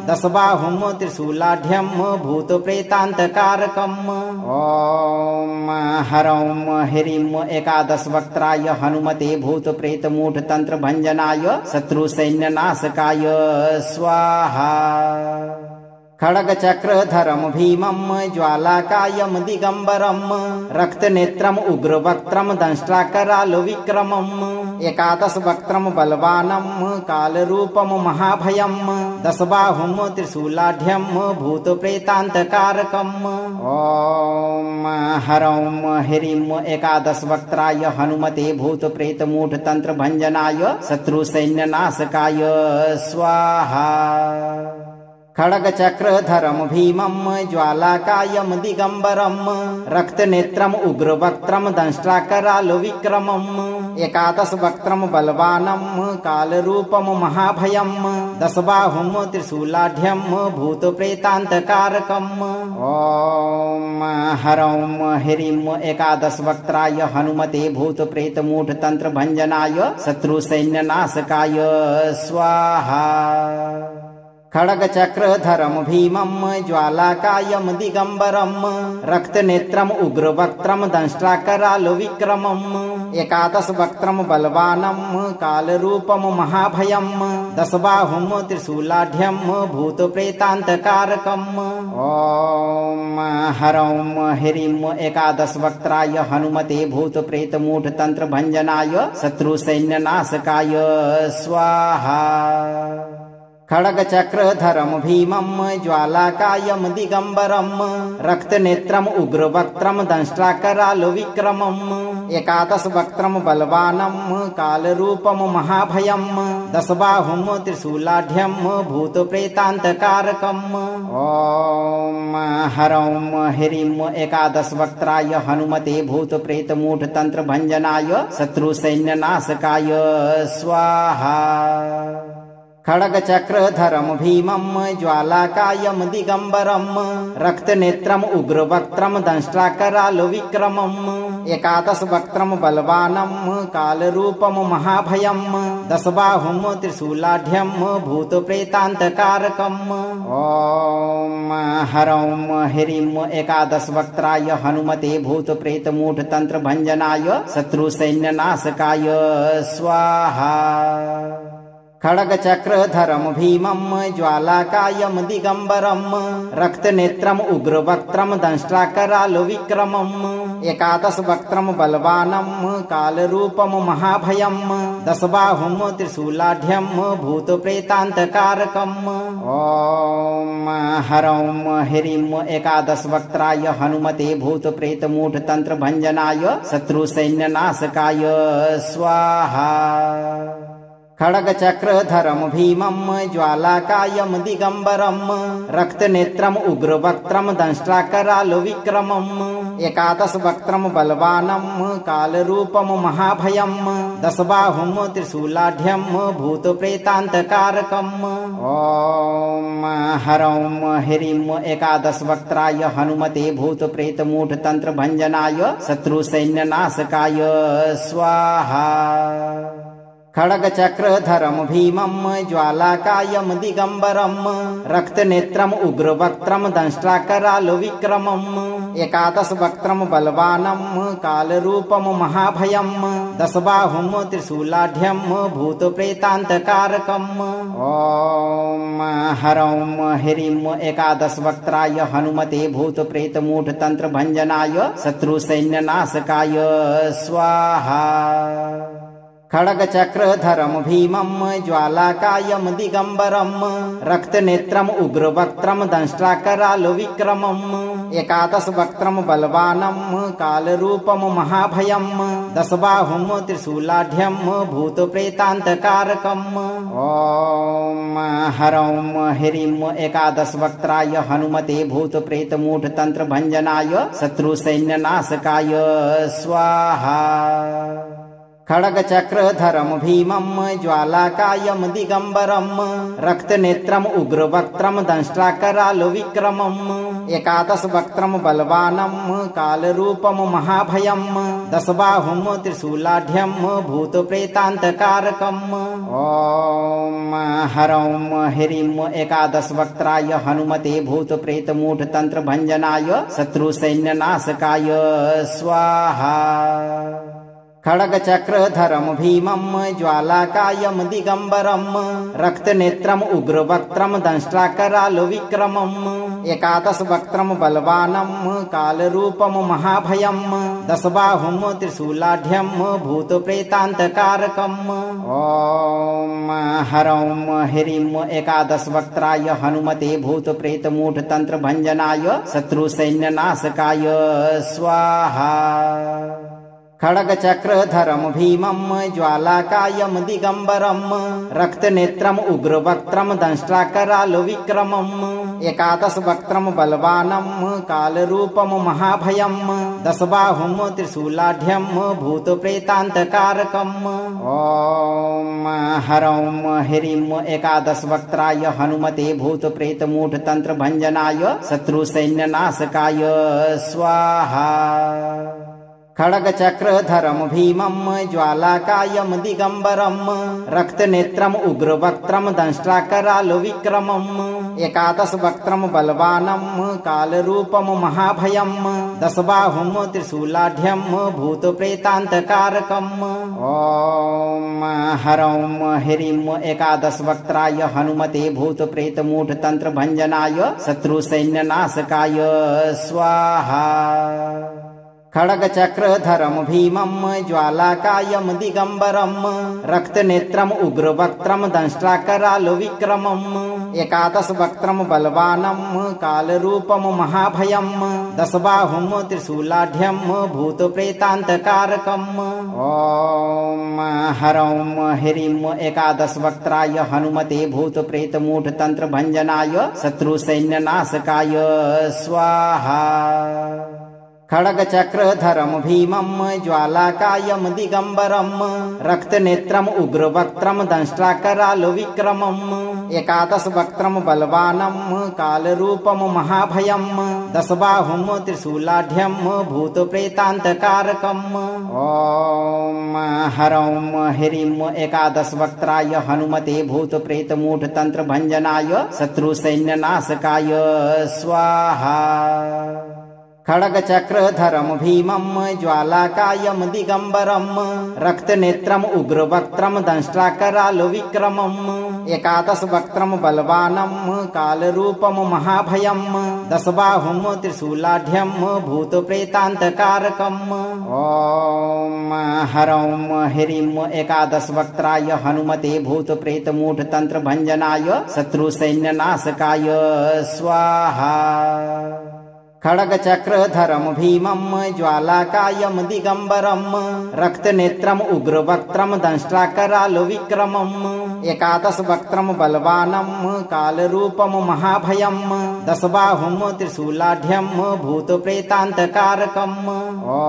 दशबाहुं त्रिशूलाढ्यं भूतप्रेतान्तकारकम् ॐ हरौं ह्रीं एकादशवक्त्राय हनुमते भूतप्रेतमूढतन्त्रभञ्जनाय शत्रुसैन्यनाशकाय स्वाहा। खड्गचक्रधरं भीमं ज्वालाकायं दिगम्बरं रक्तनेत्रम् उग्रवक्त्रं दंष्ट्राकरालविक्रमम् एकादशवक्त्रं बलवानं कालरूपं महाभयं दशबाहुं त्रिशूलाढ्यं भूतप्रेतान्तकारकम् ॐ हरौं ह्रीं एकादशवक्त्राय हनुमते भूतप्रेतमूढतन्त्रभञ्जनाय शत्रुसैन्यनाशकाय स्वाहा। खड्गचक्रधरं भीमं ज्वालाकायं दिगम्बरं रक्तनेत्रम् उग्रवक्त्रं दंष्ट्राकरालविक्रमम् एकादशवक्त्रं बलवानं कालरूपं महाभयं दशबाहुं त्रिशूलाढ्यं भूतप्रेतान्तकारकम् ॐ हरौं ह्रीं एकादशवक्त्राय हनुमते भूतप्रेतमूढतन्त्रभञ्जनाय शत्रुसैन्यनाशकाय स्वाहा। खड्गचक्रधरं भीमं ज्वालाकायं दिगम्बरं रक्तनेत्रम् उग्रवक्त्रं दंष्ट्राकरालविक्रमम् एकादशवक्त्रं बलवानं कालरूपं महाभयं दशबाहुं त्रिशूलाढ्यं भूतप्रेतान्तकारकम् ॐ हरौं ह्रीं एकादशवक्त्राय हनुमते भूतप्रेतमूढतन्त्रभञ्जनाय शत्रुसैन्यनाशकाय स्वाहा। खड्गचक्रधरं भीमं ज्वालाकायं दिगम्बरं रक्तनेत्रम् उग्रवक्त्रं दंष्ट्राकरालविक्रमम् एकादशवक्त्रं बलवानं कालरूपं महाभयं दशबाहुं त्रिशूलाढ्यं भूतप्रेतान्तकारकम् ॐ हरौं ह्रीं एकादशवक्त्राय हनुमते भूतप्रेतमूढतन्त्रभञ्जनाय शत्रुसैन्यनाशकाय स्वाहा। खड्गचक्रधरं भीमं ज्वालाकायं दिगम्बरं रक्तनेत्रम् उग्रवक्त्रं दंष्ट्राकरालविक्रमम् एकादशवक्त्रं बलवानं कालरूपं महाभयं दशबाहुं त्रिशूलाढ्यं भूतप्रेतान्तकारकम् ॐ हरौं ह्रीं एकादशवक्त्राय हनुमते भूतप्रेतमूढतन्त्रभञ्जनाय शत्रुसैन्यनाशकाय स्वाहा। खड्गचक्रधरं भीमं ज्वालाकायं दिगम्बरं रक्तनेत्रम् उग्रवक्त्रं दंष्ट्राकरालविक्रमम् एकादशवक्त्रं बलवानं कालरूपं महाभयं दशबाहुं त्रिशूलाढ्यं भूतप्रेतान्तकारकम् ॐ हरं ह्रीं एकादशवक्त्राय हनुमते भूतप्रेतमूढतन्त्रभञ्जनाय शत्रुसैन्यनाशकाय स्वाहा। खड्गचक्रधरं भीमं ज्वालाकायं दिगम्बरं रक्तनेत्रम् उग्रवक्त्रं दंष्ट्राकरालविक्रमम् एकादशवक्त्रं बलवानं कालरूपं महाभयं दशबाहुं त्रिशूलाढ्यं भूतप्रेतान्तकारकम् ॐ हरं ह्रीं एकादशवक्त्राय हनुमते भूतप्रेतमूढतन्त्रभञ्जनाय शत्रुसैन्यनाशकाय स्वाहा। खड्गचक्रधरं भीमं ज्वालाकायं दिगम्बरं रक्तनेत्रम् उग्रवक्त्रं दंष्ट्राकरालविक्रमम् एकादशवक्त्रं बलवानं कालरूपं महाभयं दशबाहुं त्रिशूलाढ्यं भूतप्रेतान्तकारकम् ॐ हरं ह्रीं एकादशवक्त्राय हनुमते भूतप्रेतमूढतन्त्रभञ्जनाय शत्रुसैन्यनाशकाय स्वाहा। खड्गचक्रधरं भीमं ज्वालाकायं दिगम्बरं रक्तनेत्रम् उग्रवक्त्रं दंष्ट्राकरालविक्रमम् एकादशवक्त्रं बलवानं कालरूपं महाभयं दशबाहुं त्रिशूलाढ्यं भूतप्रेतान्तकारकम् ॐ हरं ह्रीं एकादशवक्त्राय हनुमते भूतप्रेतमूढतन्त्रभञ्जनाय शत्रुसैन्यनाशकाय स्वाहा। खड्गचक्रधरं भीमं ज्वालाकायं दिगम्बरं रक्तनेत्रम् उग्रवक्त्रं दंष्ट्राकरालविक्रमम् एकादशवक्त्रं बलवानं कालरूपं महाभयं दशबाहुं त्रिशूलाढ्यं भूतप्रेतान्तकारकम् ॐ हरं ह्रीं एकादशवक्त्राय हनुमते भूतप्रेतमूढतन्त्रभञ्जनाय शत्रुसैन्यनाशकाय स्वाहा। खड्गचक्रधरं भीमं ज्वालाकायं दिगम्बरं रक्तनेत्रम् उग्रवक्त्रं दंष्ट्राकरालविक्रमम् एकादशवक्त्रं बलवानं कालरूपं महाभयं दशबाहुं त्रिशूलाढ्यं भूतप्रेतान्तकारकम् ॐ हरं ह्रीं एकादशवक्त्राय हनुमते भूतप्रेतमूढतन्त्रभञ्जनाय शत्रुसैन्यनाशकाय स्वाहा। खड्गचक्रधरं भीमं ज्वालाकायं दिगम्बरं रक्तनेत्रम् उग्रवक्त्रं दंष्ट्राकरालविक्रमम् एकादशवक्त्रं बलवानं कालरूपं महाभयं दशबाहुं त्रिशूलाढ्यं भूतप्रेतान्तकारकम् ॐ हरं ह्रीं एकादशवक्त्राय हनुमते भूतप्रेतमूढतन्त्रभञ्जनाय शत्रुसैन्यनाशकाय स्वाहा। खड्गचक्रधरं भीमं ज्वालाकायं दिगम्बरं रक्तनेत्रम् उग्रवक्त्रं दंष्ट्राकरालविक्रमम् एकादशवक्त्रं बलवानं कालरूपं महाभयं दशबाहुं त्रिशूलाढ्यं भूतप्रेतान्तकारकम् ॐ हरं ह्रीं एकादशवक्त्राय हनुमते भूतप्रेतमूढतन्त्रभञ्जनाय शत्रुसैन्यनाशकाय स्वाहा। खड्गचक्रधरं भीमं ज्वालाकायं दिगम्बरं रक्तनेत्रम् उग्रवक्त्रं दंष्ट्राकरालविक्रमम् एकादशवक्त्रं बलवानं कालरूपं महाभयं दशबाहुं त्रिशूलाढ्यं भूतप्रेतान्तकारकम् ॐ हरं ह्रीं एकादशवक्त्राय हनुमते भूतप्रेतमूढतन्त्रभञ्जनाय शत्रुसैन्यनाशकाय स्वाहा। खड्गचक्रधरं भीमं ज्वालाकायं दिगम्बरं रक्तनेत्रम् उग्रवक्त्रं दंष्ट्राकरालविक्रमम् एकादशवक्त्रं बलवानं कालरूपं महाभयं दशबाहुं त्रिशूलाढ्यं भूतप्रेतान्तकारकम् ॐ हरं ह्रीं एकादशवक्त्राय हनुमते भूतप्रेतमूढतन्त्रभञ्जनाय शत्रुसैन्यनाशकाय स्वाहा। खड्गचक्रधरं भीमं ज्वालाकायं दिगम्बरं रक्तनेत्रम् उग्रवक्त्रं दंष्ट्राकरालविक्रमम् एकादशवक्त्रं बलवानं कालरूपं महाभयं दशबाहुं त्रिशूलाढ्यं भूतप्रेतान्तकारकम् ॐ हरौं ह्रीं एकादशवक्त्राय हनुमते भूतप्रेतमूढतन्त्रभञ्जनाय शत्रुसैन्यनाशकाय स्वाहा। खड्गचक्रधरं भीमं ज्वालाकायं दिगम्बरं रक्तनेत्रम् उग्रवक्त्रं दंष्ट्राकरालविक्रमम् एकादशवक्त्रं बलवानं कालरूपं महाभयं दशबाहुं त्रिशूलाढ्यं भूतप्रेतान्तकारकम् ॐ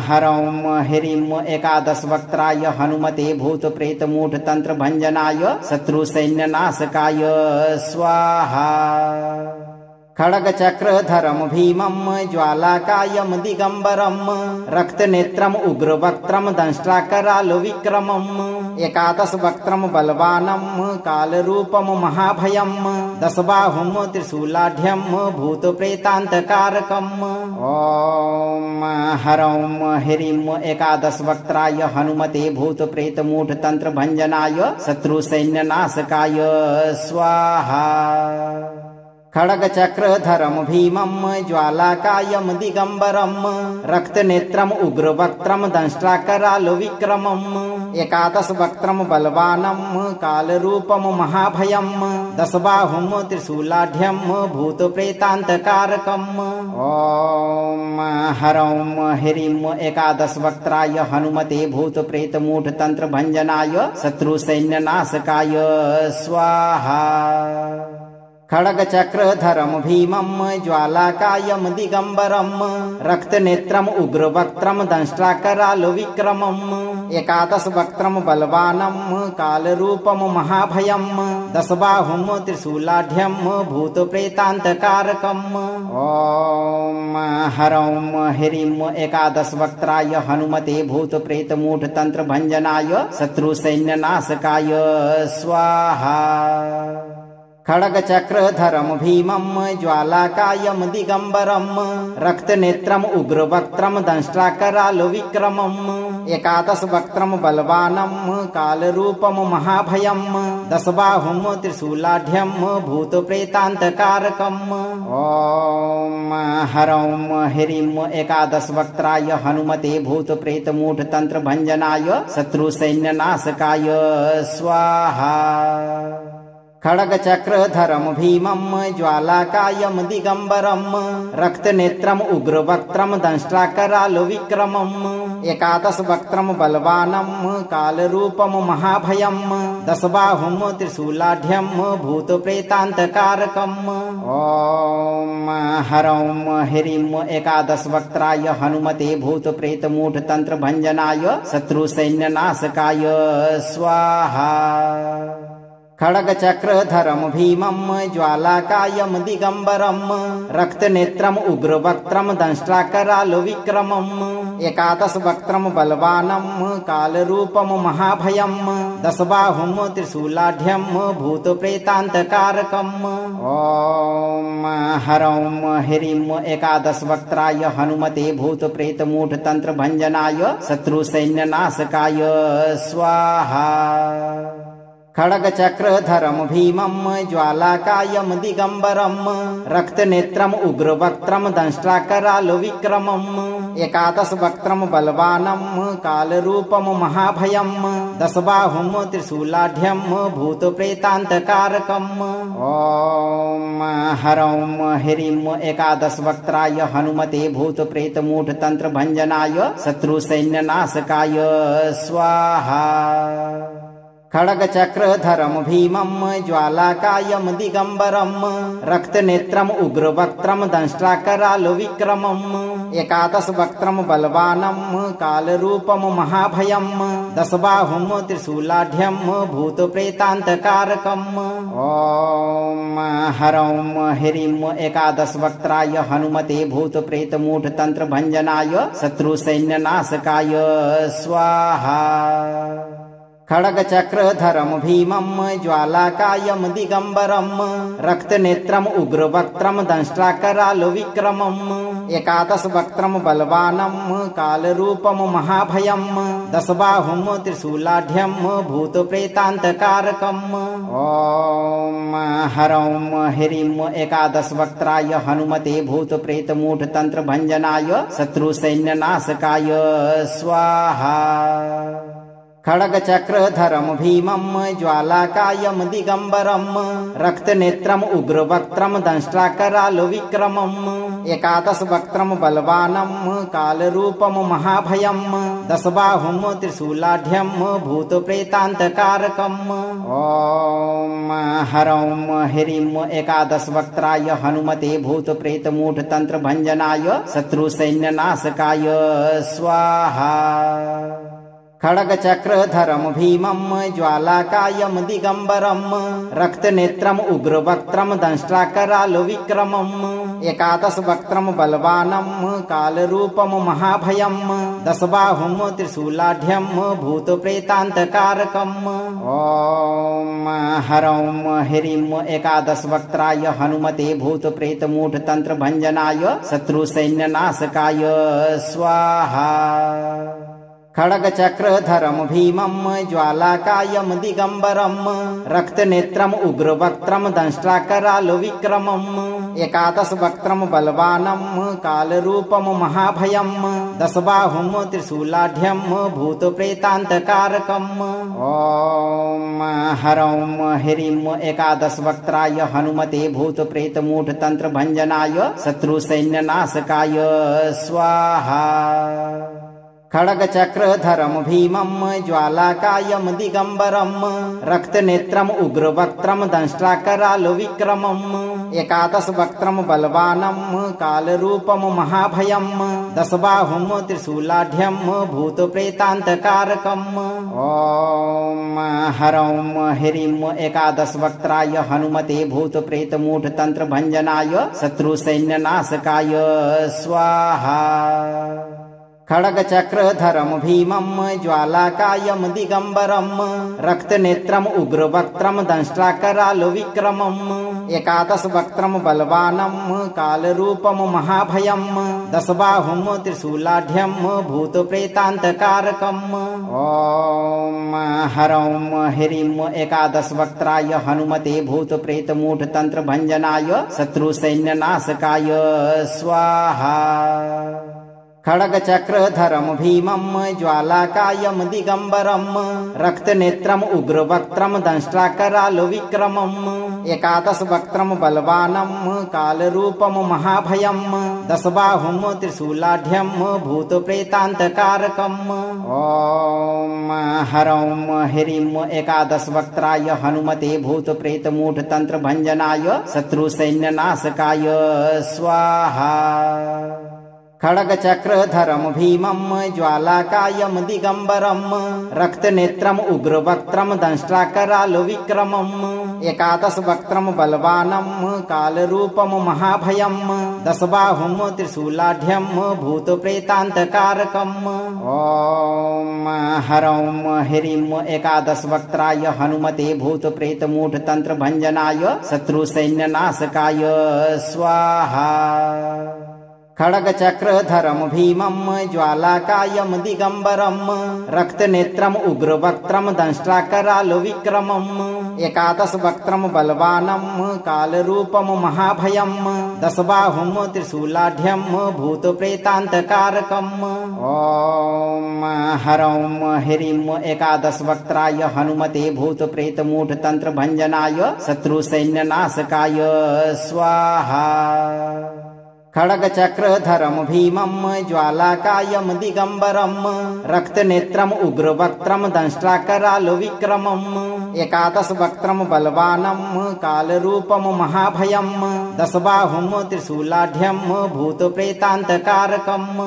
हरौं ह्रीं एकादशवक्त्राय हनुमते भूतप्रेतमूढतन्त्रभञ्जनाय शत्रुसैन्यनाशकाय स्वाहा। खड्गचक्रधरं भीमं ज्वालाकायं दिगम्बरं रक्तनेत्रम् उग्रवक्त्रं दंष्ट्राकरालविक्रमम् एकादशवक्त्रं बलवानं कालरूपं महाभयं दशबाहुं त्रिशूलाढ्यं भूतप्रेतान्तकारकम् ॐ हरौं ह्रीं एकादशवक्त्राय हनुमते भूतप्रेतमूढतन्त्रभञ्जनाय शत्रुसैन्यनाशकाय स्वाहा। खड्गचक्रधरं भीमं ज्वालाकायं दिगम्बरं रक्तनेत्रम् उग्रवक्त्रं दंष्ट्राकरालविक्रमम् एकादशवक्त्रं बलवानं कालरूपं महाभयं दशबाहुं त्रिशूलाढ्यं भूतप्रेतान्तकारकम् ॐ हरौं ह्रीं एकादशवक्त्राय हनुमते भूतप्रेतमूढतन्त्रभञ्जनाय शत्रुसैन्यनाशकाय स्वाहा। खड्गचक्रधरं भीमं ज्वालाकायं दिगम्बरं रक्तनेत्रम् उग्रवक्त्रं दंष्ट्राकरालविक्रमम् एकादशवक्त्रं बलवानं कालरूपं महाभयं दशबाहुं त्रिशूलाढ्यं भूतप्रेतान्तकारकम् ॐ हरौं ह्रीं एकादशवक्त्राय हनुमते भूतप्रेतमूढतन्त्रभञ्जनाय शत्रुसैन्यनाशकाय स्वाहा। खड्गचक्रधरं भीमं ज्वालाकायं दिगम्बरं रक्तनेत्रम् उग्रवक्त्रं दंष्ट्राकरालविक्रमम् एकादशवक्त्रं बलवानं कालरूपं महाभयं दशबाहुं त्रिशूलाढ्यं भूतप्रेतान्तकारकम् ॐ हरौं ह्रीं एकादशवक्त्राय हनुमते भूतप्रेतमूढतन्त्रभञ्जनाय शत्रुसैन्यनाशकाय स्वाहा। खड्गचक्रधरं भीमं ज्वालाकायं दिगम्बरं रक्तनेत्रम् उग्रवक्त्रं दंष्ट्राकरालविक्रमम् एकादशवक्त्रं बलवानं कालरूपं महाभयं दशबाहुं त्रिशूलाढ्यं भूतप्रेतान्तकारकम् ॐ हरौं ह्रीं एकादशवक्त्राय हनुमते भूतप्रेतमूढतन्त्रभञ्जनाय शत्रुसैन्यनाशकाय स्वाहा। खड्गचक्रधरं भीमं ज्वालाकायं दिगम्बरं रक्तनेत्रम् उग्रवक्त्रं दंष्ट्राकरालविक्रमम् एकादशवक्त्रं बलवानं कालरूपं महाभयं दशबाहुं त्रिशूलाढ्यं भूतप्रेतान्तकारकम् ॐ हरौं ह्रीं एकादशवक्त्राय हनुमते भूतप्रेतमूढतन्त्रभञ्जनाय शत्रुसैन्यनाशकाय स्वाहा। खड्गचक्रधरं भीमं ज्वालाकायं दिगम्बरं रक्तनेत्रम् उग्रवक्त्रं दंष्ट्राकरालविक्रमम् एकादशवक्त्रं बलवानं कालरूपं महाभयं दशबाहुं त्रिशूलाढ्यं भूतप्रेतान्तकारकम् ॐ हरौं ह्रीं एकादशवक्त्राय हनुमते भूतप्रेतमूढतन्त्रभञ्जनाय शत्रुसैन्यनाशकाय स्वाहा। खड्गचक्रधरं भीमं ज्वालाकायं दिगम्बरं रक्तनेत्रम् उग्रवक्त्रं दंष्ट्राकरालविक्रमम् एकादशवक्त्रं बलवानं कालरूपं महाभयं दशबाहुं त्रिशूलाढ्यं भूतप्रेतान्तकारकम् ॐ हरौं ह्रीं एकादशवक्त्राय हनुमते भूतप्रेतमूढतन्त्रभञ्जनाय शत्रुसैन्यनाशकाय स्वाहा। खड्गचक्रधरं भीमं ज्वालाकायं दिगम्बरं रक्तनेत्रम् उग्रवक्त्रं दंष्ट्राकरालविक्रमम् एकादशवक्त्रं बलवानं कालरूपं महाभयं दशबाहुं त्रिशूलाढ्यं भूतप्रेतान्तकारकम् ॐ हरं ह्रीं एकादशवक्त्राय हनुमते भूतप्रेतमूढतन्त्रभञ्जनाय शत्रुसैन्यनाशकाय स्वाहा। खड्गचक्रधरं भीमं ज्वालाकायं दिगम्बरं रक्तनेत्रम् उग्रवक्त्रं दंष्ट्राकरालविक्रमम् एकादशवक्त्रं बलवानं कालरूपं महाभयं दशबाहुं त्रिशूलाढ्यं भूतप्रेतान्तकारकम् ॐ हरं ह्रीं एकादशवक्त्राय हनुमते भूतप्रेतमूढतन्त्रभञ्जनाय शत्रुसैन्यनाशकाय स्वाहा। खड्गचक्रधरं भीमं ज्वालाकायं दिगम्बरं रक्तनेत्रम् उग्रवक्त्रं दंष्ट्राकरालविक्रमम् एकादशवक्त्रं बलवानं कालरूपं महाभयं दशबाहुं त्रिशूलाढ्यं भूतप्रेतान्तकारकम् ॐ हरं ह्रीं एकादशवक्त्राय हनुमते भूतप्रेतमूढतन्त्रभञ्जनाय शत्रुसैन्यनाशकाय स्वाहा। खड्गचक्रधरं भीमं ज्वालाकायं दिगम्बरं रक्तनेत्रम् उग्रवक्त्रं दंष्ट्राकरालविक्रमम् एकादशवक्त्रं बलवानं कालरूपं महाभयं दशबाहुं त्रिशूलाढ्यं भूतप्रेतान्तकारकम् ॐ हरं ह्रीं एकादशवक्त्राय हनुमते भूतप्रेतमूढतन्त्रभञ्जनाय शत्रुसैन्यनाशकाय स्वाहा। खड्गचक्रधरं भीमं ज्वालाकायं दिगम्बरं रक्तनेत्रम् उग्रवक्त्रं दंष्ट्राकरालविक्रमम् एकादशवक्त्रं बलवानं कालरूपं महाभयं दशबाहुं त्रिशूलाढ्यं भूतप्रेतान्तकारकम् ॐ हरं ह्रीं एकादशवक्त्राय हनुमते भूतप्रेतमूढतन्त्रभञ्जनाय शत्रुसैन्यनाशकाय स्वाहा। खड्गचक्रधरं भीमं ज्वालाकायं दिगम्बरं रक्तनेत्रम् उग्रवक्त्रं दंष्ट्राकरालविक्रमम् एकादशवक्त्रं बलवानं कालरूपं महाभयं दशबाहुं त्रिशूलाढ्यं भूतप्रेतान्तकारकम् ॐ हरं ह्रीं एकादशवक्त्राय हनुमते भूतप्रेतमूढतन्त्रभञ्जनाय शत्रुसैन्यनाशकाय स्वाहा। खड्गचक्रधरं भीमं ज्वालाकायं दिगम्बरं रक्तनेत्रम् उग्रवक्त्रं दंष्ट्राकरालविक्रमम् एकादशवक्त्रं बलवानं कालरूपं महाभयं दशबाहुं त्रिशूलाढ्यं भूतप्रेतान्तकारकम् ॐ हरं ह्रीं एकादशवक्त्राय हनुमते भूतप्रेतमूढतन्त्रभञ्जनाय शत्रुसैन्यनाशकाय स्वाहा। खड्गचक्रधरं भीमं ज्वालाकायं दिगम्बरं रक्तनेत्रम् उग्रवक्त्रं दंष्ट्राकरालविक्रमम् एकादशवक्त्रं बलवानं कालरूपं महाभयं दशबाहुं त्रिशूलाढ्यं भूतप्रेतान्तकारकम् ॐ हरं ह्रीं एकादशवक्त्राय हनुमते भूतप्रेतमूढतन्त्रभञ्जनाय शत्रुसैन्यनाशकाय स्वाहा। खड्गचक्रधरं भीमं ज्वालाकायं दिगम्बरं रक्तनेत्रम् उग्रवक्त्रं दंष्ट्राकरालविक्रमम् एकादशवक्त्रं बलवानं कालरूपं महाभयं दशबाहुं त्रिशूलाढ्यं भूतप्रेतान्तकारकम् ॐ हरं ह्रीं एकादशवक्त्राय हनुमते भूतप्रेतमूढतन्त्रभञ्जनाय शत्रुसैन्यनाशकाय स्वाहा। खड्गचक्रधरं भीमं ज्वालाकायं दिगम्बरं रक्तनेत्रम् उग्रवक्त्रं दंष्ट्राकरालविक्रमम् एकादशवक्त्रं बलवानं कालरूपं महाभयं दशबाहुं त्रिशूलाढ्यं भूतप्रेतान्तकारकम् ॐ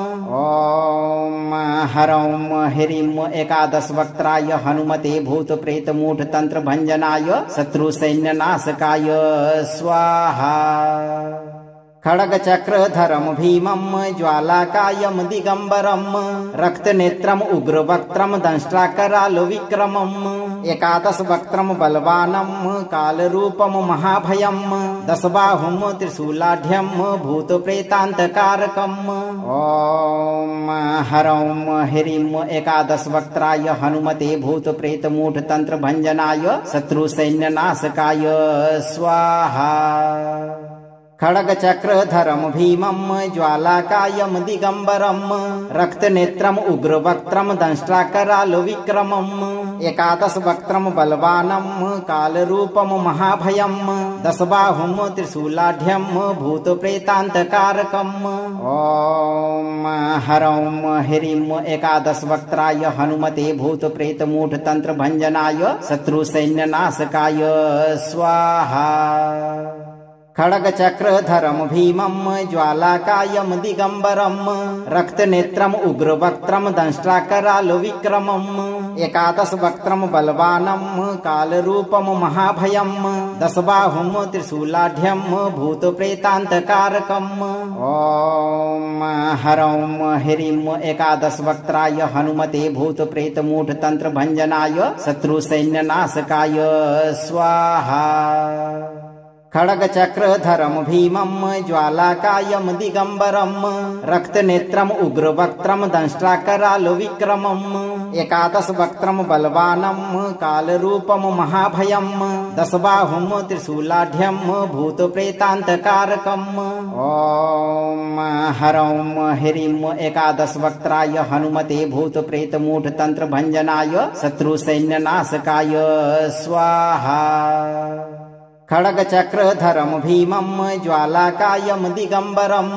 हरं ह्रीं एकादशवक्त्राय हनुमते भूतप्रेतमूढतन्त्रभञ्जनाय शत्रुसैन्यनाशकाय स्वाहा। खड्गचक्रधरं भीमं ज्वालाकायं दिगम्बरं रक्तनेत्रम् उग्रवक्त्रं दंष्ट्राकरालविक्रमम् एकादशवक्त्रं बलवानं कालरूपं महाभयं दशबाहुं त्रिशूलाढ्यं भूतप्रेतान्तकारकम् ॐ हरं ह्रीं एकादशवक्त्राय हनुमते भूतप्रेतमूढतन्त्रभञ्जनाय शत्रुसैन्यनाशकाय स्वाहा। खड्गचक्रधरं भीमं ज्वालाकायं दिगम्बरं रक्तनेत्रम् उग्रवक्त्रं दंष्ट्राकरालविक्रमम् एकादशवक्त्रं बलवानं कालरूपं महाभयं दशबाहुं त्रिशूलाढ्यं भूतप्रेतान्तकारकम् ॐ हरं ह्रीं एकादशवक्त्राय हनुमते भूतप्रेतमूढतन्त्रभञ्जनाय शत्रुसैन्यनाशकाय स्वाहा। खड्गचक्रधरं भीमं ज्वालाकायं दिगम्बरं रक्तनेत्रम् उग्रवक्त्रं दंष्ट्राकरालविक्रमम् एकादशवक्त्रं बलवानं कालरूपं महाभयं दशबाहुं त्रिशूलाढ्यं भूतप्रेतान्तकारकम् ॐ हरं ह्रीं एकादशवक्त्राय हनुमते भूतप्रेतमूढतन्त्रभञ्जनाय शत्रुसैन्यनाशकाय स्वाहा। खड्गचक्रधरं भीमं ज्वालाकायं दिगम्बरं रक्तनेत्रम् उग्रवक्त्रं दंष्ट्राकरालविक्रमम् एकादशवक्त्रं बलवानं कालरूपं महाभयं दशबाहुं त्रिशूलाढ्यं भूतप्रेतान्तकारकम् ॐ हरं ह्रीं एकादशवक्त्राय हनुमते भूतप्रेतमूढतन्त्रभञ्जनाय शत्रुसैन्यनाशकाय स्वाहा। खड्गचक्रधरं भीमं ज्वालाकायं दिगम्बरं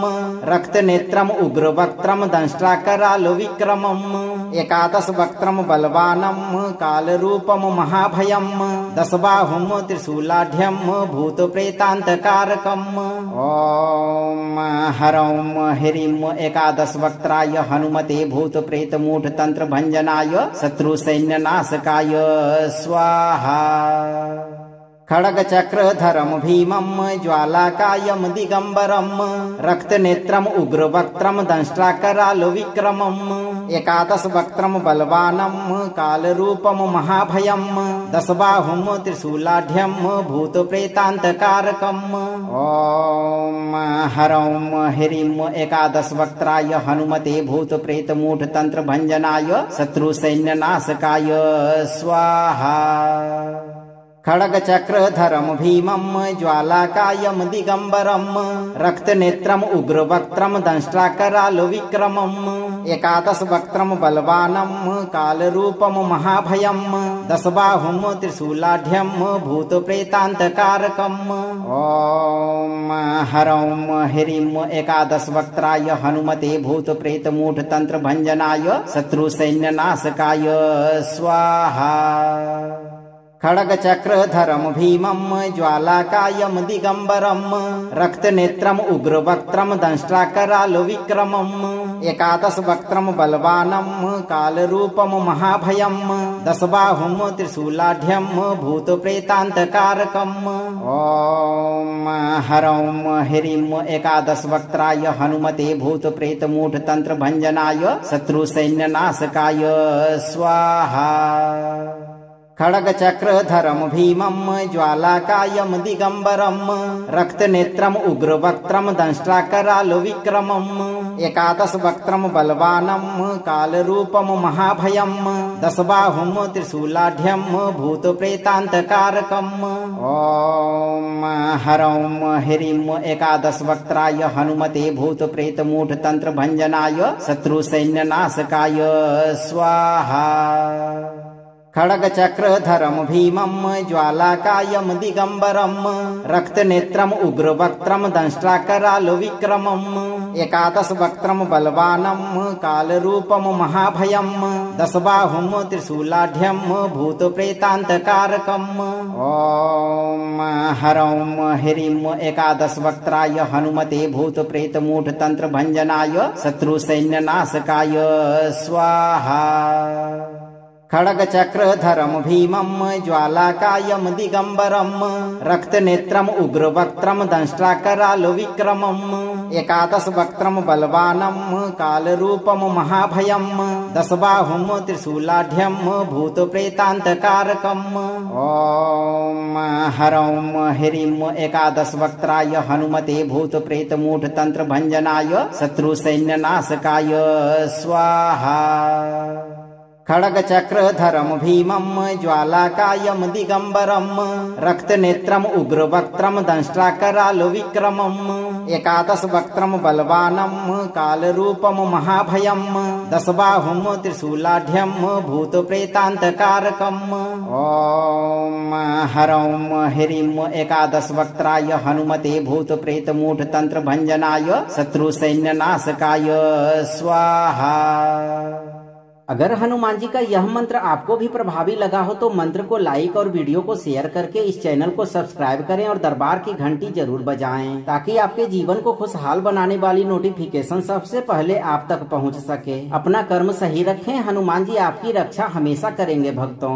रक्तनेत्रम् उग्रवक्त्रं दंष्ट्राकरालविक्रमम् एकादशवक्त्रं बलवानं कालरूपं महाभयं दशबाहुं त्रिशूलाढ्यं भूतप्रेतान्तकारकम् ॐ हरं ह्रीं एकादशवक्त्राय हनुमते भूतप्रेतमूढतन्त्रभञ्जनाय शत्रुसैन्यनाशकाय स्वाहा। खड्गचक्रधरं भीमं ज्वालाकायं दिगम्बरं रक्तनेत्रम् उग्रवक्त्रं दंष्ट्राकरालविक्रमम् एकादशवक्त्रं बलवानं कालरूपं महाभयं दशबाहुं त्रिशूलाढ्यं भूतप्रेतान्तकारकम् ॐ हरं ह्रीं एकादशवक्त्राय हनुमते भूतप्रेतमूढतन्त्रभञ्जनाय शत्रुसैन्यनाशकाय स्वाहा। खड्गचक्रधरं भीमं ज्वालाकायं दिगम्बरं रक्तनेत्रम् उग्रवक्त्रं दंष्ट्राकरालविक्रमम् एकादशवक्त्रं बलवानं कालरूपं महाभयं दशबाहुं त्रिशूलाढ्यं भूतप्रेतान्तकारकम् ॐ हरं ह्रीं एकादशवक्त्राय हनुमते भूतप्रेतमूढतन्त्रभञ्जनाय शत्रुसैन्यनाशकाय स्वाहा। खड्गचक्रधरं भीमं ज्वालाकायं दिगम्बरं रक्तनेत्रम् उग्रवक्त्रं दंष्ट्राकरालविक्रमम् एकादशवक्त्रं बलवानं कालरूपं महाभयं दशबाहुं त्रिशूलाढ्यं भूतप्रेतान्तकारकम् ॐ हरं ह्रीं एकादशवक्त्राय हनुमते भूतप्रेतमूढतन्त्रभञ्जनाय शत्रुसैन्यनाशकाय स्वाहा। खड्गचक्रधरं भीमं ज्वालाकायं दिगम्बरं रक्तनेत्रम् उग्रवक्त्रं दंष्ट्राकरालविक्रमम् एकादशवक्त्रं बलवानं कालरूपं महाभयं दशबाहुं त्रिशूलाढ्यं भूतप्रेतान्तकारकम् ॐ हरं ह्रीं एकादशवक्त्राय हनुमते भूतप्रेतमूढतन्त्रभञ्जनाय शत्रुसैन्यनाशकाय स्वाहा। खड्गचक्रधरं भीमं ज्वालाकायं दिगम्बरं रक्तनेत्रम् उग्रवक्त्रं दंष्ट्राकरालविक्रमम् एकादशवक्त्रं बलवानं कालरूपं महाभयं दशबाहुं त्रिशूलाढ्यं भूतप्रेतान्तकारकम् ॐ हरं ह्रीं एकादशवक्त्राय हनुमते भूतप्रेतमूढतन्त्रभञ्जनाय शत्रुसैन्यनाशकाय स्वाहा। खड़ग चक्र धरम भीमम ज्वालाकायम दिगंबरम रक्त नेत्रम उग्र वक्त्रम दंष्ट्राकराल विक्रमम एकादश वक्त्रम बलवानम काल रूपम महाभयम दशबाहुम त्रिशूलाढ्यम भूत प्रेतांतकारकम ओम हरौम ह्रीम एकादश वक्त्राय हनुमते भूत प्रेत मूढ़ तंत्र भंजनाय शत्रु सैन्य नाशकाय स्वाहा। खड़ग चक्र धरम भीमम ज्वालाकायम दिगंबरम रक्त नेत्रम उग्र वक्त्रम दंष्ट्राकराल विक्रमम एकादश वक्त्रम बलवानम काल रूपम महाभयम दशबाहुम त्रिशूलाढ्यम भूत प्रेतांतकारकम ओम हरौम ह्रीम एकादश वक्त्राय हनुमते भूत प्रेत मूढ़ तंत्र भंजनाय शत्रु सैन्य नाशकाय स्वाहा। अगर हनुमान जी का यह मंत्र आपको भी प्रभावी लगा हो तो मंत्र को लाइक और वीडियो को शेयर करके इस चैनल को सब्सक्राइब करें और दरबार की घंटी जरूर बजाएं ताकि आपके जीवन को खुशहाल बनाने वाली नोटिफिकेशन सबसे पहले आप तक पहुंच सके। अपना कर्म सही रखें, हनुमान जी आपकी रक्षा हमेशा करेंगे भक्तों।